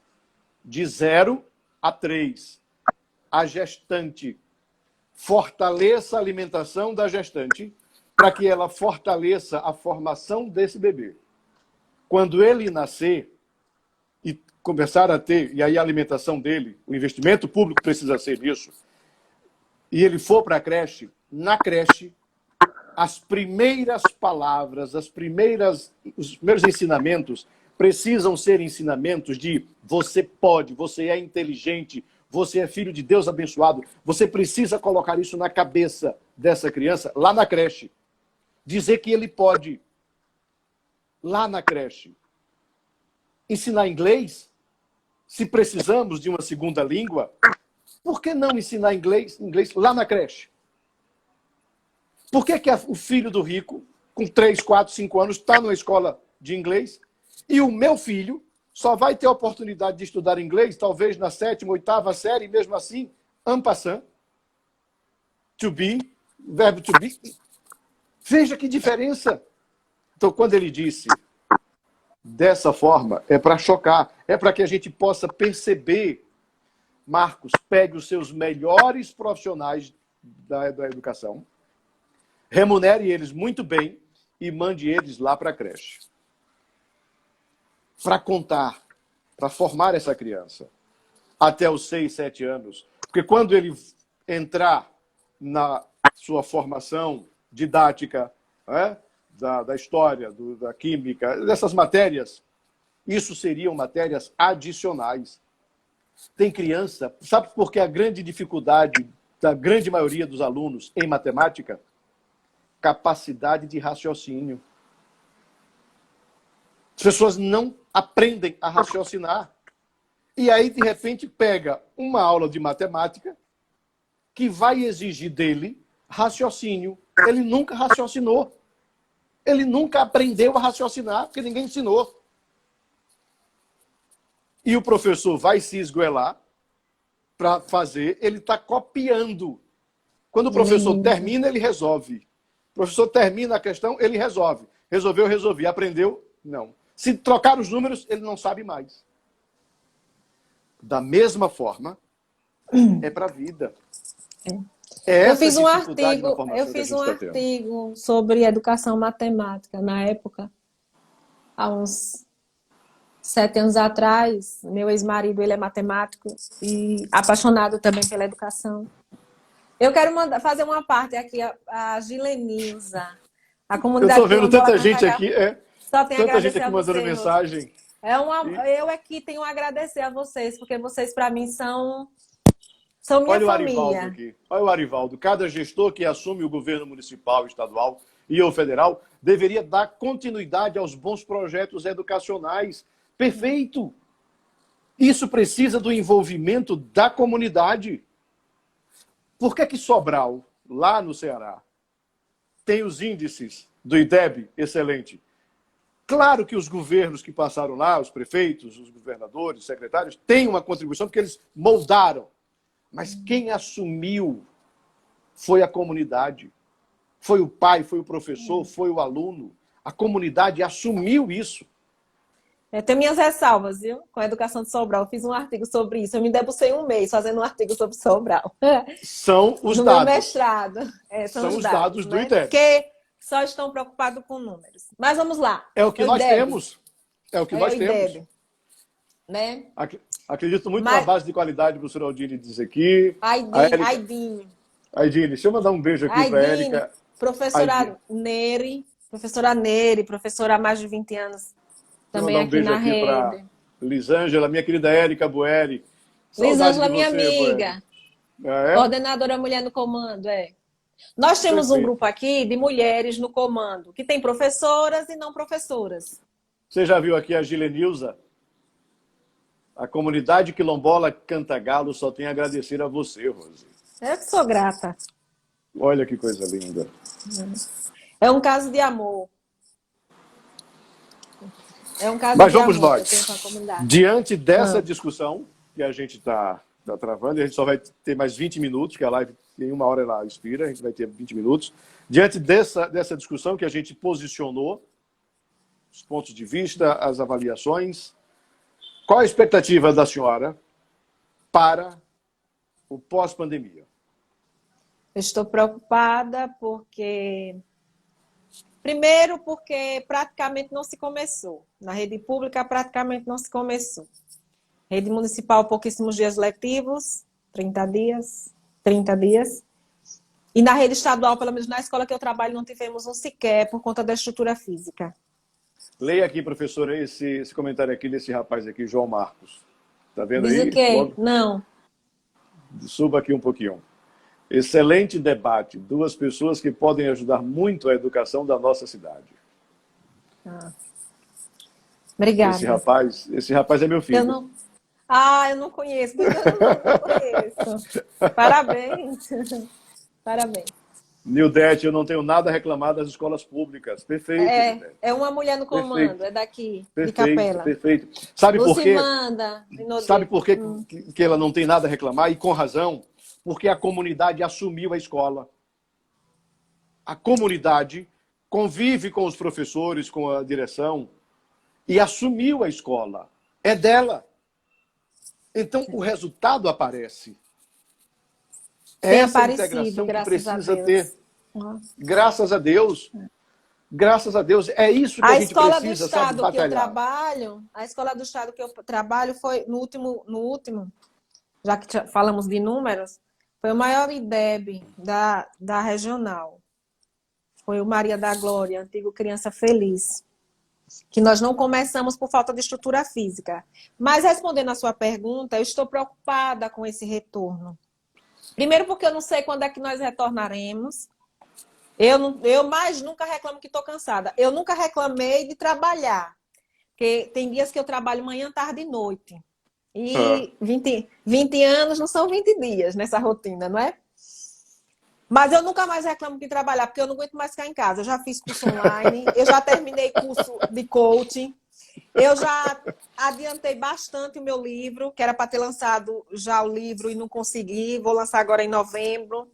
de 0 a 3, a gestante, fortaleça a alimentação da gestante para que ela fortaleça a formação desse bebê. Quando ele nascer e começar a ter, e aí a alimentação dele, o investimento público precisa ser nisso, e ele for para a creche, na creche, as primeiras palavras, os primeiros ensinamentos precisam ser ensinamentos de você pode, você é inteligente, você é filho de Deus abençoado. Você precisa colocar isso na cabeça dessa criança, lá na creche. Dizer que ele pode, lá na creche. Ensinar inglês, se precisamos de uma segunda língua, por que não ensinar inglês lá na creche? Por que o filho do rico, com 3, 4, 5 anos, está numa escola de inglês e o meu filho só vai ter a oportunidade de estudar inglês, talvez na 7ª, 8ª série, mesmo assim, en passant, to be, verbo to be. Veja que diferença. Então, quando ele disse dessa forma, é para chocar, é para que a gente possa perceber. Marcos, pegue os seus melhores profissionais da educação, remunere eles muito bem e mande eles lá para a creche. Para contar, para formar essa criança até os 6, 7 anos. Porque quando ele entrar na sua formação didática, da história, da química, dessas matérias, isso seriam matérias adicionais. Tem criança, sabe por que a grande dificuldade da grande maioria dos alunos em matemática? Capacidade de raciocínio. As pessoas não aprendem a raciocinar. E aí, de repente, pega uma aula de matemática que vai exigir dele raciocínio. Ele nunca raciocinou. Ele nunca aprendeu a raciocinar, porque ninguém ensinou. E o professor vai se esgoelar para fazer, ele está copiando. Quando o professor termina, ele resolve. O professor termina a questão, ele resolve. Resolveu, resolvi. Aprendeu? Não. Se trocar os números, ele não sabe mais. Da mesma forma, é para a vida. Eu fiz um artigo sobre educação matemática na época, há uns 7 anos atrás. Meu ex-marido, ele é matemático e apaixonado também pela educação. Eu quero fazer uma parte aqui, a Gilenilza, a comunidade. Eu estou vendo tanta gente aqui, só tem tanta gente aqui a mandando vocês, mensagem. Eu aqui tenho a agradecer a vocês, porque vocês, para mim, são minha Olha família. O Arivaldo aqui. Olha o Arivaldo. Cada gestor que assume o governo municipal, estadual e o federal deveria dar continuidade aos bons projetos educacionais. Perfeito! Isso precisa do envolvimento da comunidade. Por que Sobral, lá no Ceará, tem os índices do IDEB excelente? Claro que os governos que passaram lá, os prefeitos, os governadores, os secretários, têm uma contribuição porque eles moldaram. Mas quem assumiu foi a comunidade. Foi o pai, foi o professor, foi o aluno. A comunidade assumiu isso. Eu tenho minhas ressalvas, viu? Com a educação de Sobral. Eu fiz um artigo sobre isso. Eu me debrucei um mês fazendo um artigo sobre Sobral. São os no dados. meu mestrado. São os dados do né? IDEB. Porque só estão preocupados com números. Mas vamos lá. É o que nós temos. É o que nós IDEB, temos. Né? Acredito muito na base de qualidade, professor Aldine diz aqui. Aidine. Aidine, deixa eu mandar um beijo aqui para a Érica. Professora Nery, professora há mais de 20 anos. Também aqui na rede. Para Lisângela, minha querida Érica Bueri. Lisângela, minha amiga. É? Coordenadora Mulher no Comando, Nós temos um grupo aqui de mulheres no comando, que tem professoras e não professoras. Você já viu aqui a Gilenilza? A comunidade quilombola Cantagalo só tem a agradecer a você, Rose. Eu que sou grata. Olha que coisa linda. É um caso de amor. É um caso Mas de vamos amor nós. que eu tenho com a comunidade. Diante dessa discussão que a gente está travando, e a gente só vai ter mais 20 minutos, que a live tem 1 hora ela expira, a gente vai ter 20 minutos. Diante dessa discussão que a gente posicionou, os pontos de vista, as avaliações, qual a expectativa da senhora para o pós-pandemia? Eu estou preocupada porque... Primeiro, porque praticamente não se começou. Na rede pública, praticamente não se começou. Rede municipal, pouquíssimos dias letivos, 30 dias. E na rede estadual, pelo menos na escola que eu trabalho, não tivemos um sequer por conta da estrutura física. Leia aqui, professora, esse comentário aqui desse rapaz aqui, João Marcos. Está vendo Diz aí? o quê? Logo... Não. Suba aqui um pouquinho. Excelente debate. 2 pessoas que podem ajudar muito a educação da nossa cidade. Obrigada. Esse rapaz é meu filho. Eu não conheço. Eu não conheço. Parabéns. Parabéns. Nildete, eu não tenho nada a reclamar das escolas públicas. Perfeito. É uma mulher no comando, perfeito. É daqui, perfeito, de Capela. Perfeito. Sabe por quê? Sabe por quê que ela não tem nada a reclamar? E com razão. Porque a comunidade assumiu a escola. A comunidade convive com os professores, com a direção, e assumiu a escola. É dela. Então, o resultado aparece. Tem essa aparecido, integração que precisa ter. Graças a Deus. Graças a Deus. É isso que a gente precisa, sabe, batalhar. A escola do estado que eu trabalho foi no último, já que falamos de números, foi o maior IDEB da regional. Foi o Maria da Glória, antigo Criança Feliz. Que nós não começamos por falta de estrutura física. Mas, respondendo a sua pergunta, eu estou preocupada com esse retorno. Primeiro porque eu não sei quando é que nós retornaremos. Eu mais nunca reclamo que estou cansada. Eu nunca reclamei de trabalhar. Porque tem dias que eu trabalho manhã, tarde e noite. E 20 anos não são 20 dias nessa rotina, não é? Mas eu nunca mais reclamo de trabalhar, porque eu não aguento mais ficar em casa. Eu já fiz curso online, eu já terminei curso de coaching, eu já adiantei bastante o meu livro, que era para ter lançado já o livro e não consegui. Vou lançar agora em novembro.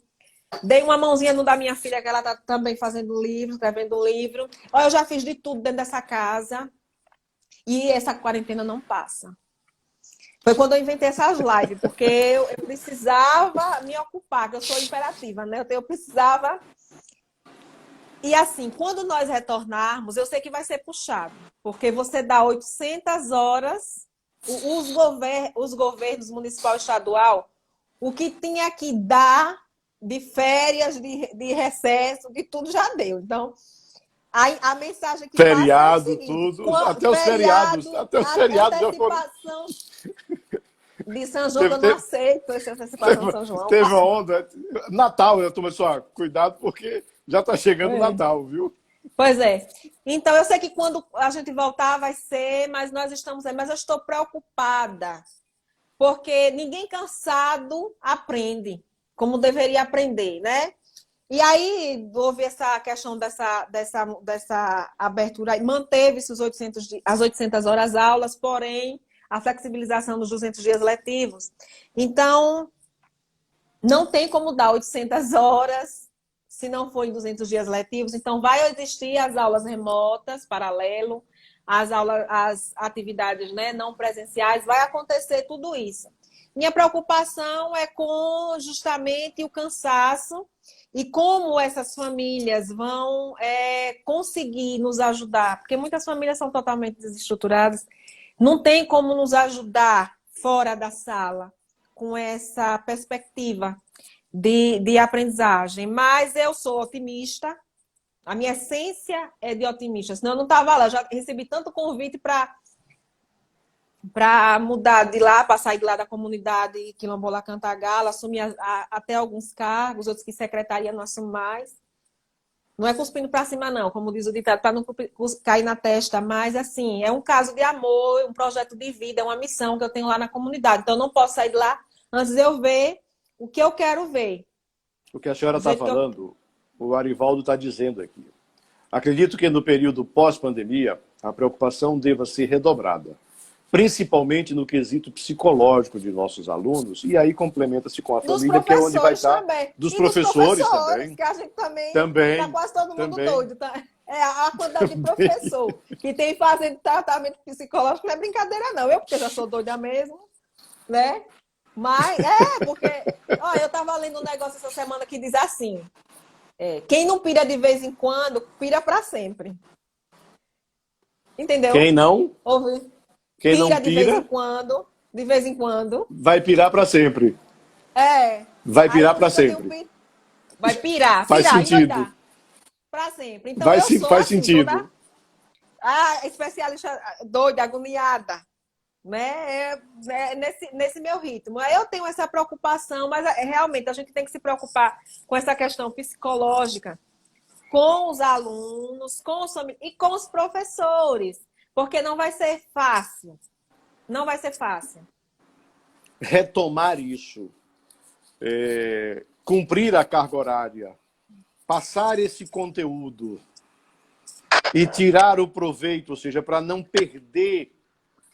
Dei uma mãozinha no da minha filha, que ela está também fazendo livro, escrevendo um livro. Eu já fiz de tudo dentro dessa casa. E essa quarentena não passa. Foi quando eu inventei essas lives, porque eu precisava me ocupar, que eu sou imperativa, né? Eu precisava... E assim, quando nós retornarmos, eu sei que vai ser puxado, porque você dá 800 horas, os governos municipal e estadual, o que tinha que dar de férias, de recesso, de tudo já deu. Então, a mensagem que feriado, passa é o seguinte, tudo, até os feriados já foram... De São João, eu não aceito essa antecipação de São João. Teve uma onda. Natal, né? Turma, só cuidado, porque já está chegando o Natal, viu? Pois é. Então, eu sei que quando a gente voltar vai ser, mas nós estamos aí. Mas eu estou preocupada, porque ninguém cansado aprende como deveria aprender, né? E aí, houve essa questão dessa abertura, manteve-se as 800 horas aulas, porém, a flexibilização dos 200 dias letivos. Então, não tem como dar 800 horas se não for em 200 dias letivos. Então, vai existir as aulas remotas, paralelo, as atividades, né, não presenciais, vai acontecer tudo isso. Minha preocupação é com justamente o cansaço e como essas famílias vão conseguir nos ajudar, porque muitas famílias são totalmente desestruturadas, não tem como nos ajudar fora da sala, com essa perspectiva de aprendizagem. Mas eu sou otimista, a minha essência é de otimista, senão eu não estava lá, eu já recebi tanto convite para mudar de lá, para sair de lá da comunidade Quilombola Cantagalo, assumir até alguns cargos, outros que secretaria não assumo mais. Não é cuspindo para cima, não, como diz o ditado, para não cair na testa, mas assim, é um caso de amor, um projeto de vida, é uma missão que eu tenho lá na comunidade. Então, eu não posso sair de lá antes de eu ver o que eu quero ver. O que a senhora está falando, o Arivaldo está dizendo aqui. Acredito que no período pós-pandemia, a preocupação deva ser redobrada, principalmente no quesito psicológico de nossos alunos, e aí complementa-se com a família, que é onde vai estar. Também. Dos professores também. Que a gente também está quase todo mundo doido. Tá? É a quantidade de professor que tem fazendo tratamento psicológico não é brincadeira, não. Eu, porque já sou doida mesmo, né? Mas, porque... Ó, eu estava lendo um negócio essa semana que diz assim, quem não pira de vez em quando, pira para sempre. Entendeu? Quem não? Ouve. Quem pira não pira, de vez em quando. vai pirar para sempre. Vai pirar para sempre. Vai pirar. Faz sentido. Para sempre. Então, faz assim, sentido. Especialista doida, agoniada, né? Nesse meu ritmo. Aí eu tenho essa preocupação, mas realmente a gente tem que se preocupar com essa questão psicológica, com os alunos, com os e com os professores. Porque não vai ser fácil. Não vai ser fácil. Retomar isso. Cumprir a carga horária. Passar esse conteúdo. E tirar o proveito, ou seja, para não perder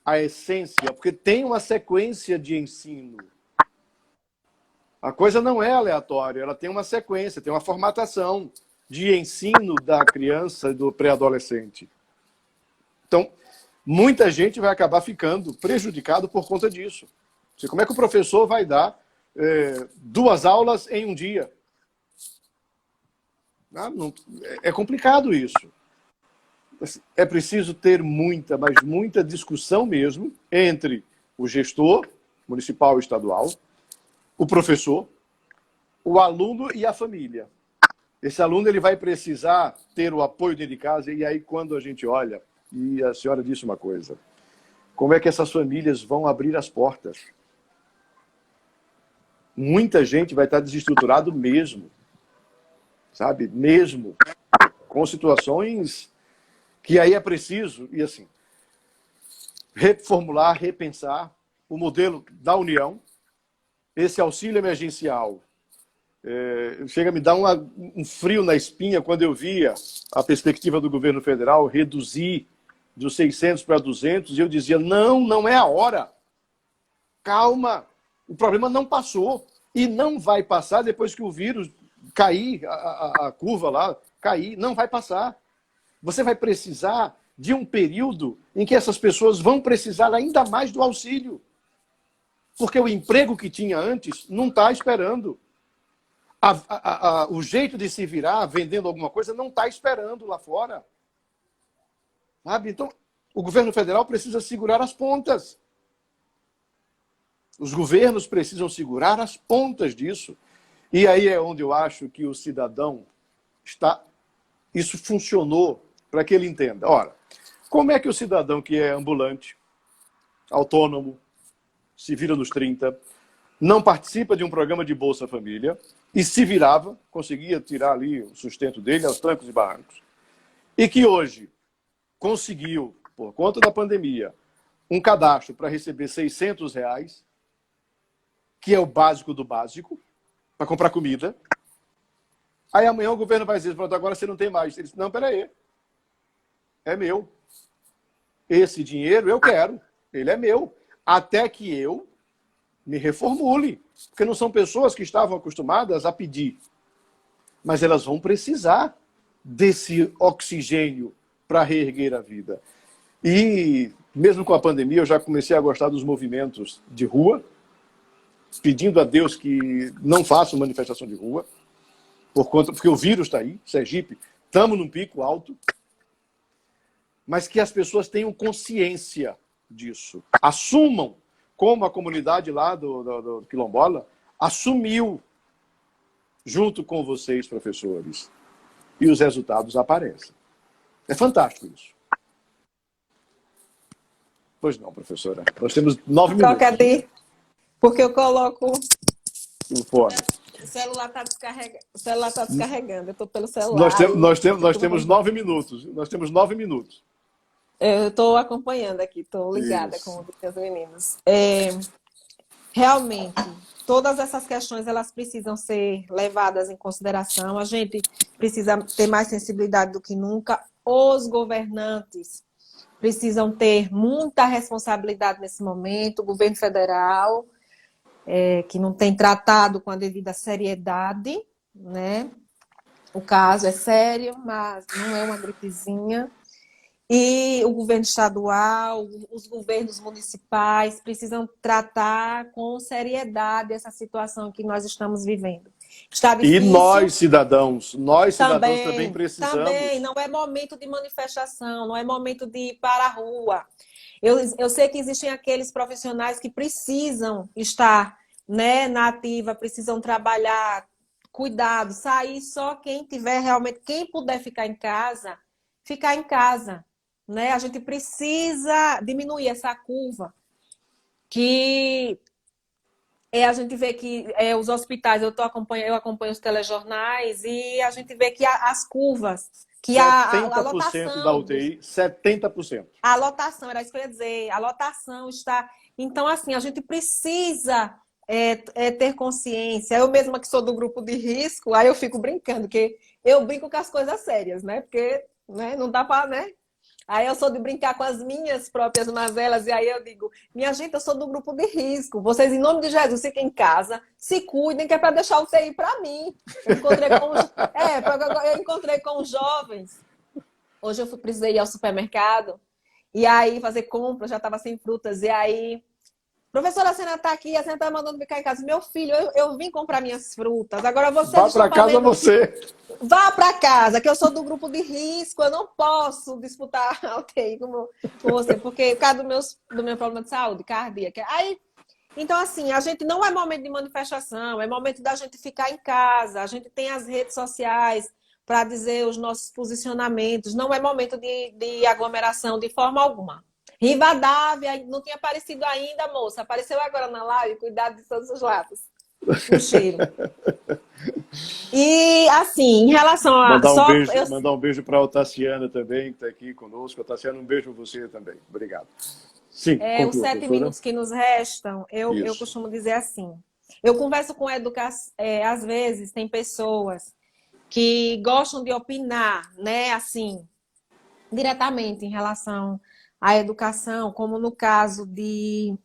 a essência. Porque tem uma sequência de ensino. A coisa não é aleatória. Ela tem uma sequência, tem uma formatação de ensino da criança e do pré-adolescente. Então, muita gente vai acabar ficando prejudicado por conta disso. Como é que o professor vai dar 2 aulas em um dia? É complicado isso. É preciso ter muita, mas muita discussão mesmo entre o gestor municipal e estadual, o professor, o aluno e a família. Esse aluno ele vai precisar ter o apoio dentro de casa, e aí quando a gente olha... E a senhora disse uma coisa. Como é que essas famílias vão abrir as portas? Muita gente vai estar desestruturado mesmo. Sabe? Mesmo. Com situações que aí é preciso, e assim, reformular, repensar o modelo da União, esse auxílio emergencial. Chega a me dar um frio na espinha quando eu via a perspectiva do governo federal reduzir dos 600 para 200, e eu dizia, não é a hora. Calma, o problema não passou. E não vai passar depois que o vírus cair, a curva lá, cair, não vai passar. Você vai precisar de um período em que essas pessoas vão precisar ainda mais do auxílio. Porque o emprego que tinha antes não está esperando. O jeito de se virar vendendo alguma coisa não está esperando lá fora. Sabe? Então, o governo federal precisa segurar as pontas. Os governos precisam segurar as pontas disso. E aí é onde eu acho que o cidadão está... Isso funcionou para que ele entenda. Ora, como é que o cidadão que é ambulante, autônomo, se vira nos 30, não participa de um programa de Bolsa Família e se virava, conseguia tirar ali o sustento dele aos trancos e barrancos, e que hoje conseguiu, por conta da pandemia, um cadastro para receber R$ 600, que é o básico do básico, para comprar comida. Aí amanhã o governo vai dizer, pronto, agora você não tem mais. Ele disse, não, peraí, é meu. Esse dinheiro eu quero, ele é meu. Até que eu me reformule. Porque não são pessoas que estavam acostumadas a pedir. Mas elas vão precisar desse oxigênio para reerguer a vida. E, mesmo com a pandemia, eu já comecei a gostar dos movimentos de rua, pedindo a Deus que não façam manifestação de rua, porque o vírus está aí, Sergipe, estamos num pico alto, mas que as pessoas tenham consciência disso. Assumam, como a comunidade lá do Quilombola assumiu, junto com vocês, professores, e os resultados aparecem. É fantástico isso. Pois não, professora. Nós temos 9 minutos. Troca de... Porque eu coloco... O fone. O celular está descarregando. O celular está descarregando. Eu estou pelo celular. Nós temos 9 minutos. Nós temos 9 minutos. Eu estou acompanhando aqui, estou ligada com os meninos. Realmente, todas essas questões elas precisam ser levadas em consideração. A gente precisa ter mais sensibilidade do que nunca. Os governantes precisam ter muita responsabilidade nesse momento. O governo federal, que não tem tratado com a devida seriedade, né? O caso é sério, mas não é uma gripezinha. E o governo estadual, os governos municipais precisam tratar com seriedade essa situação que nós estamos vivendo. Está difícil. E nós cidadãos também precisamos. Também, não é momento de manifestação, não é momento de ir para a rua. Eu sei que existem aqueles profissionais que precisam estar, né, na ativa, precisam trabalhar, cuidado, sair só quem tiver realmente, quem puder ficar em casa, ficar em casa. Né? A gente precisa diminuir essa curva, que a gente vê que os hospitais, eu acompanho os telejornais e a gente vê que as curvas, que a lotação... da UTI, 70%. A lotação, era isso que eu ia dizer, a lotação está... Então, assim, a gente precisa ter consciência. Eu mesma que sou do grupo de risco, aí eu fico brincando, que eu brinco com as coisas sérias, né? Porque né, não dá para... Né? Aí eu sou de brincar com as minhas próprias mazelas, e aí eu digo, minha gente, eu sou do grupo de risco. Vocês, em nome de Jesus, fiquem em casa, se cuidem, que é para deixar o TI para mim. Eu encontrei com os jovens. Hoje eu precisei ir ao supermercado, e aí fazer compra, já estava sem frutas, e aí... Professora, a senhora está aqui, a senhora está mandando ficar em casa. Meu filho, eu vim comprar minhas frutas. Agora você... Vá para casa você. Vá para casa, que eu sou do grupo de risco. Eu não posso disputar a UTI com você, porque por causa do meu problema de saúde cardíaca. Aí, então, assim, a gente não é momento de manifestação, é momento da gente ficar em casa. A gente tem as redes sociais para dizer os nossos posicionamentos. Não é momento de aglomeração de forma alguma. Rivadavia, não tinha aparecido ainda, moça. Apareceu agora na live, cuidado de todos os lados. O cheiro. E, assim, em relação a... Mandar um beijo para a Otaciana também, que está aqui conosco. Otaciana, um beijo para você também. Obrigado. Sim, conclua, os 7 minutos que nos restam, eu costumo dizer assim. Eu converso com às vezes, tem pessoas que gostam de opinar, né, assim, diretamente em relação à educação, como no caso de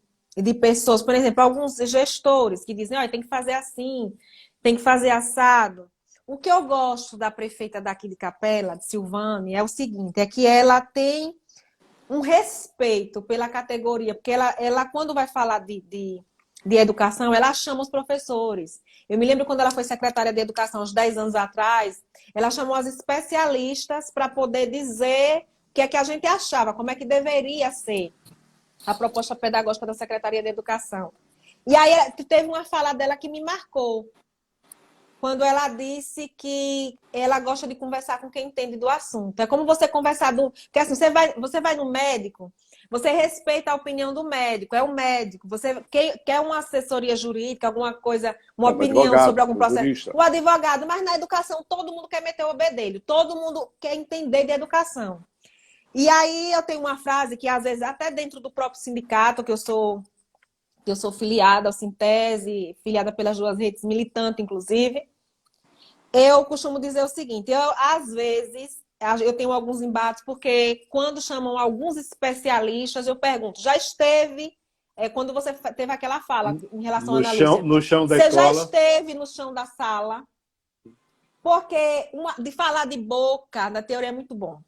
pessoas, por exemplo, alguns gestores que dizem, olha, tem que fazer assim, tem que fazer assado. O que eu gosto da prefeita daqui de Capela, de Silvânia, é o seguinte, é que ela tem um respeito pela categoria, porque ela quando vai falar de educação, ela chama os professores. Eu me lembro quando ela foi secretária de educação, uns 10 anos atrás, ela chamou as especialistas para poder dizer o que é que a gente achava, como é que deveria ser a proposta pedagógica da Secretaria de Educação. E aí teve uma fala dela que me marcou, quando ela disse que ela gosta de conversar com quem entende do assunto. É como você conversar porque assim, você vai no médico, Você respeita a opinião do médico, é o médico. Você quer uma assessoria jurídica, alguma coisa, uma É um opinião advogado, sobre algum um processo. jurista. O advogado, mas na educação todo mundo quer meter o bedelho, todo mundo quer entender de educação. E aí eu tenho uma frase que às vezes até dentro do próprio sindicato, que eu sou filiada ao Sintese, filiada pelas duas redes, militante inclusive, eu costumo dizer o seguinte, às vezes eu tenho alguns embates, porque quando chamam alguns especialistas, eu pergunto, já esteve, quando você teve aquela fala em relação à Ana Lúcia, No chão da você já escola. esteve no chão da sala? Porque de falar de boca, na teoria é muito bom.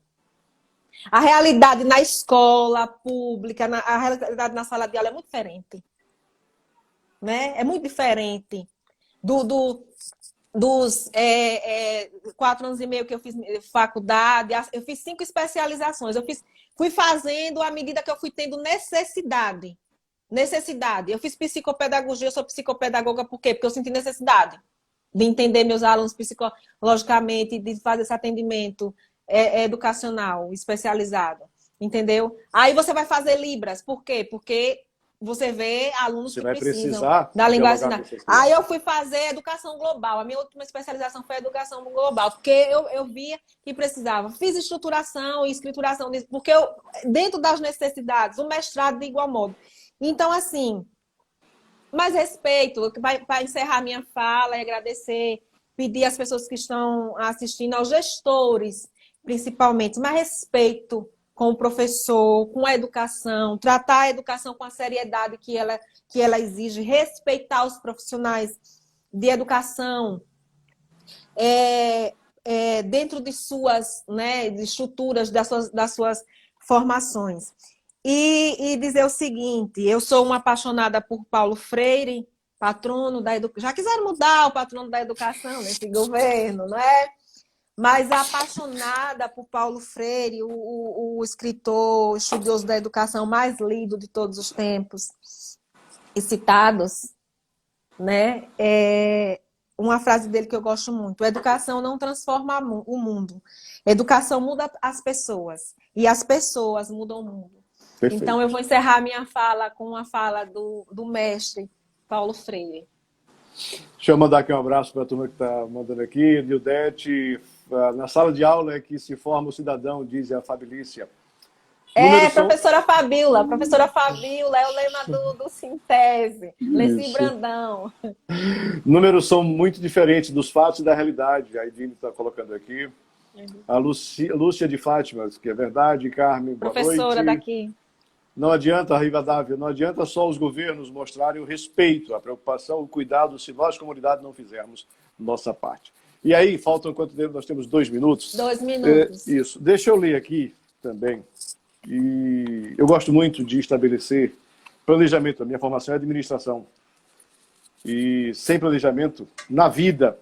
A realidade na escola pública, a realidade na sala de aula é muito diferente. Né? É muito diferente dos 4 anos e meio que eu fiz faculdade. Eu fiz 5 especializações. Fui fazendo à medida que eu fui tendo necessidade. Eu fiz psicopedagogia, eu sou psicopedagoga por quê? Porque eu senti necessidade de entender meus alunos psicologicamente, de fazer esse atendimento educacional especializado. Entendeu? Aí você vai fazer Libras. Por quê? Porque você vê alunos que precisam da linguagem sinal. Aí eu fui fazer educação global. A minha última especialização foi educação global, porque eu via que precisava. Fiz estruturação e escrituração, porque dentro das necessidades, o mestrado de igual modo. Então, assim, mais respeito, para encerrar minha fala e agradecer, pedir às pessoas que estão assistindo, aos gestores, principalmente, mais respeito com o professor, com a educação, tratar a educação com a seriedade que ela exige, respeitar os profissionais de educação dentro de suas, né, de estruturas das suas formações. E dizer o seguinte, eu sou uma apaixonada por Paulo Freire, patrono da educação. Já quiseram mudar o patrono da educação nesse governo, não é? Mas apaixonada por Paulo Freire, o escritor estudioso da educação mais lido de todos os tempos e citados, né? Uma frase dele que eu gosto muito: educação não transforma o mundo, educação muda as pessoas e as pessoas mudam o mundo. Perfeito. Então eu vou encerrar minha fala com uma fala do mestre Paulo Freire. Deixa eu mandar aqui um abraço para a turma que está mandando aqui. Nildete, na sala de aula é que se forma o cidadão, diz a Fabilicia. Professora Fabíola. Professora Fabíola é o lema do Sintese. Leci Brandão. Números são muito diferentes dos fatos e da realidade. A Idine está colocando aqui. A Lúcia de Fátima, que é verdade. Carmen, boa noite. Professora daqui. Não adianta, Rivadavia, não adianta só os governos mostrarem o respeito, a preocupação, o cuidado, se nós, comunidade, não fizermos nossa parte. E aí, faltam quanto tempo? Nós temos 2 minutos. 2 minutos. Isso. Deixa eu ler aqui também. E eu gosto muito de estabelecer planejamento. A minha formação é administração. E sem planejamento, na vida,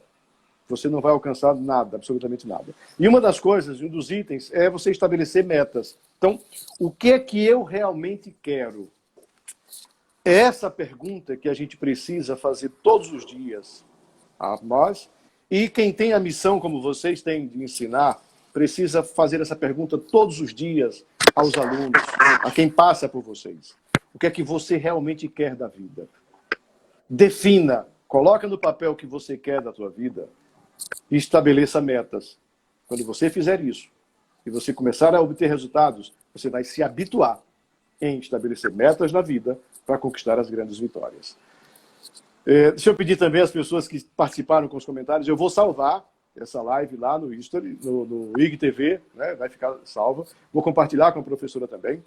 você não vai alcançar nada, absolutamente nada. E uma das coisas, um dos itens, é você estabelecer metas. Então, o que é que eu realmente quero? É essa pergunta que a gente precisa fazer todos os dias a nós. E quem tem a missão, como vocês têm, de ensinar, precisa fazer essa pergunta todos os dias aos alunos, a quem passa por vocês. O que é que você realmente quer da vida? Defina, coloca no papel o que você quer da sua vida e estabeleça metas. Quando você fizer isso e você começar a obter resultados, você vai se habituar em estabelecer metas na vida para conquistar as grandes vitórias. Deixa eu pedir também às pessoas que participaram com os comentários, eu vou salvar essa live lá no History, no IGTV, né? Vai ficar salva. Vou compartilhar com a professora também.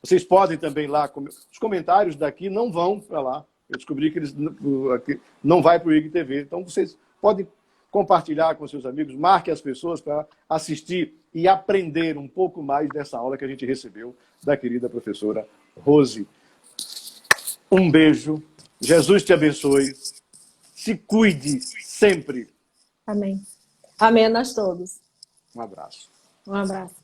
Vocês podem também lá, os comentários daqui não vão para lá. Eu descobri que eles não vai para o IGTV. Então vocês podem compartilhar com seus amigos, marque as pessoas para assistir e aprender um pouco mais dessa aula que a gente recebeu da querida professora Rose. Um beijo. Jesus te abençoe. Se cuide sempre. Amém. Amém a nós todos. Um abraço. Um abraço.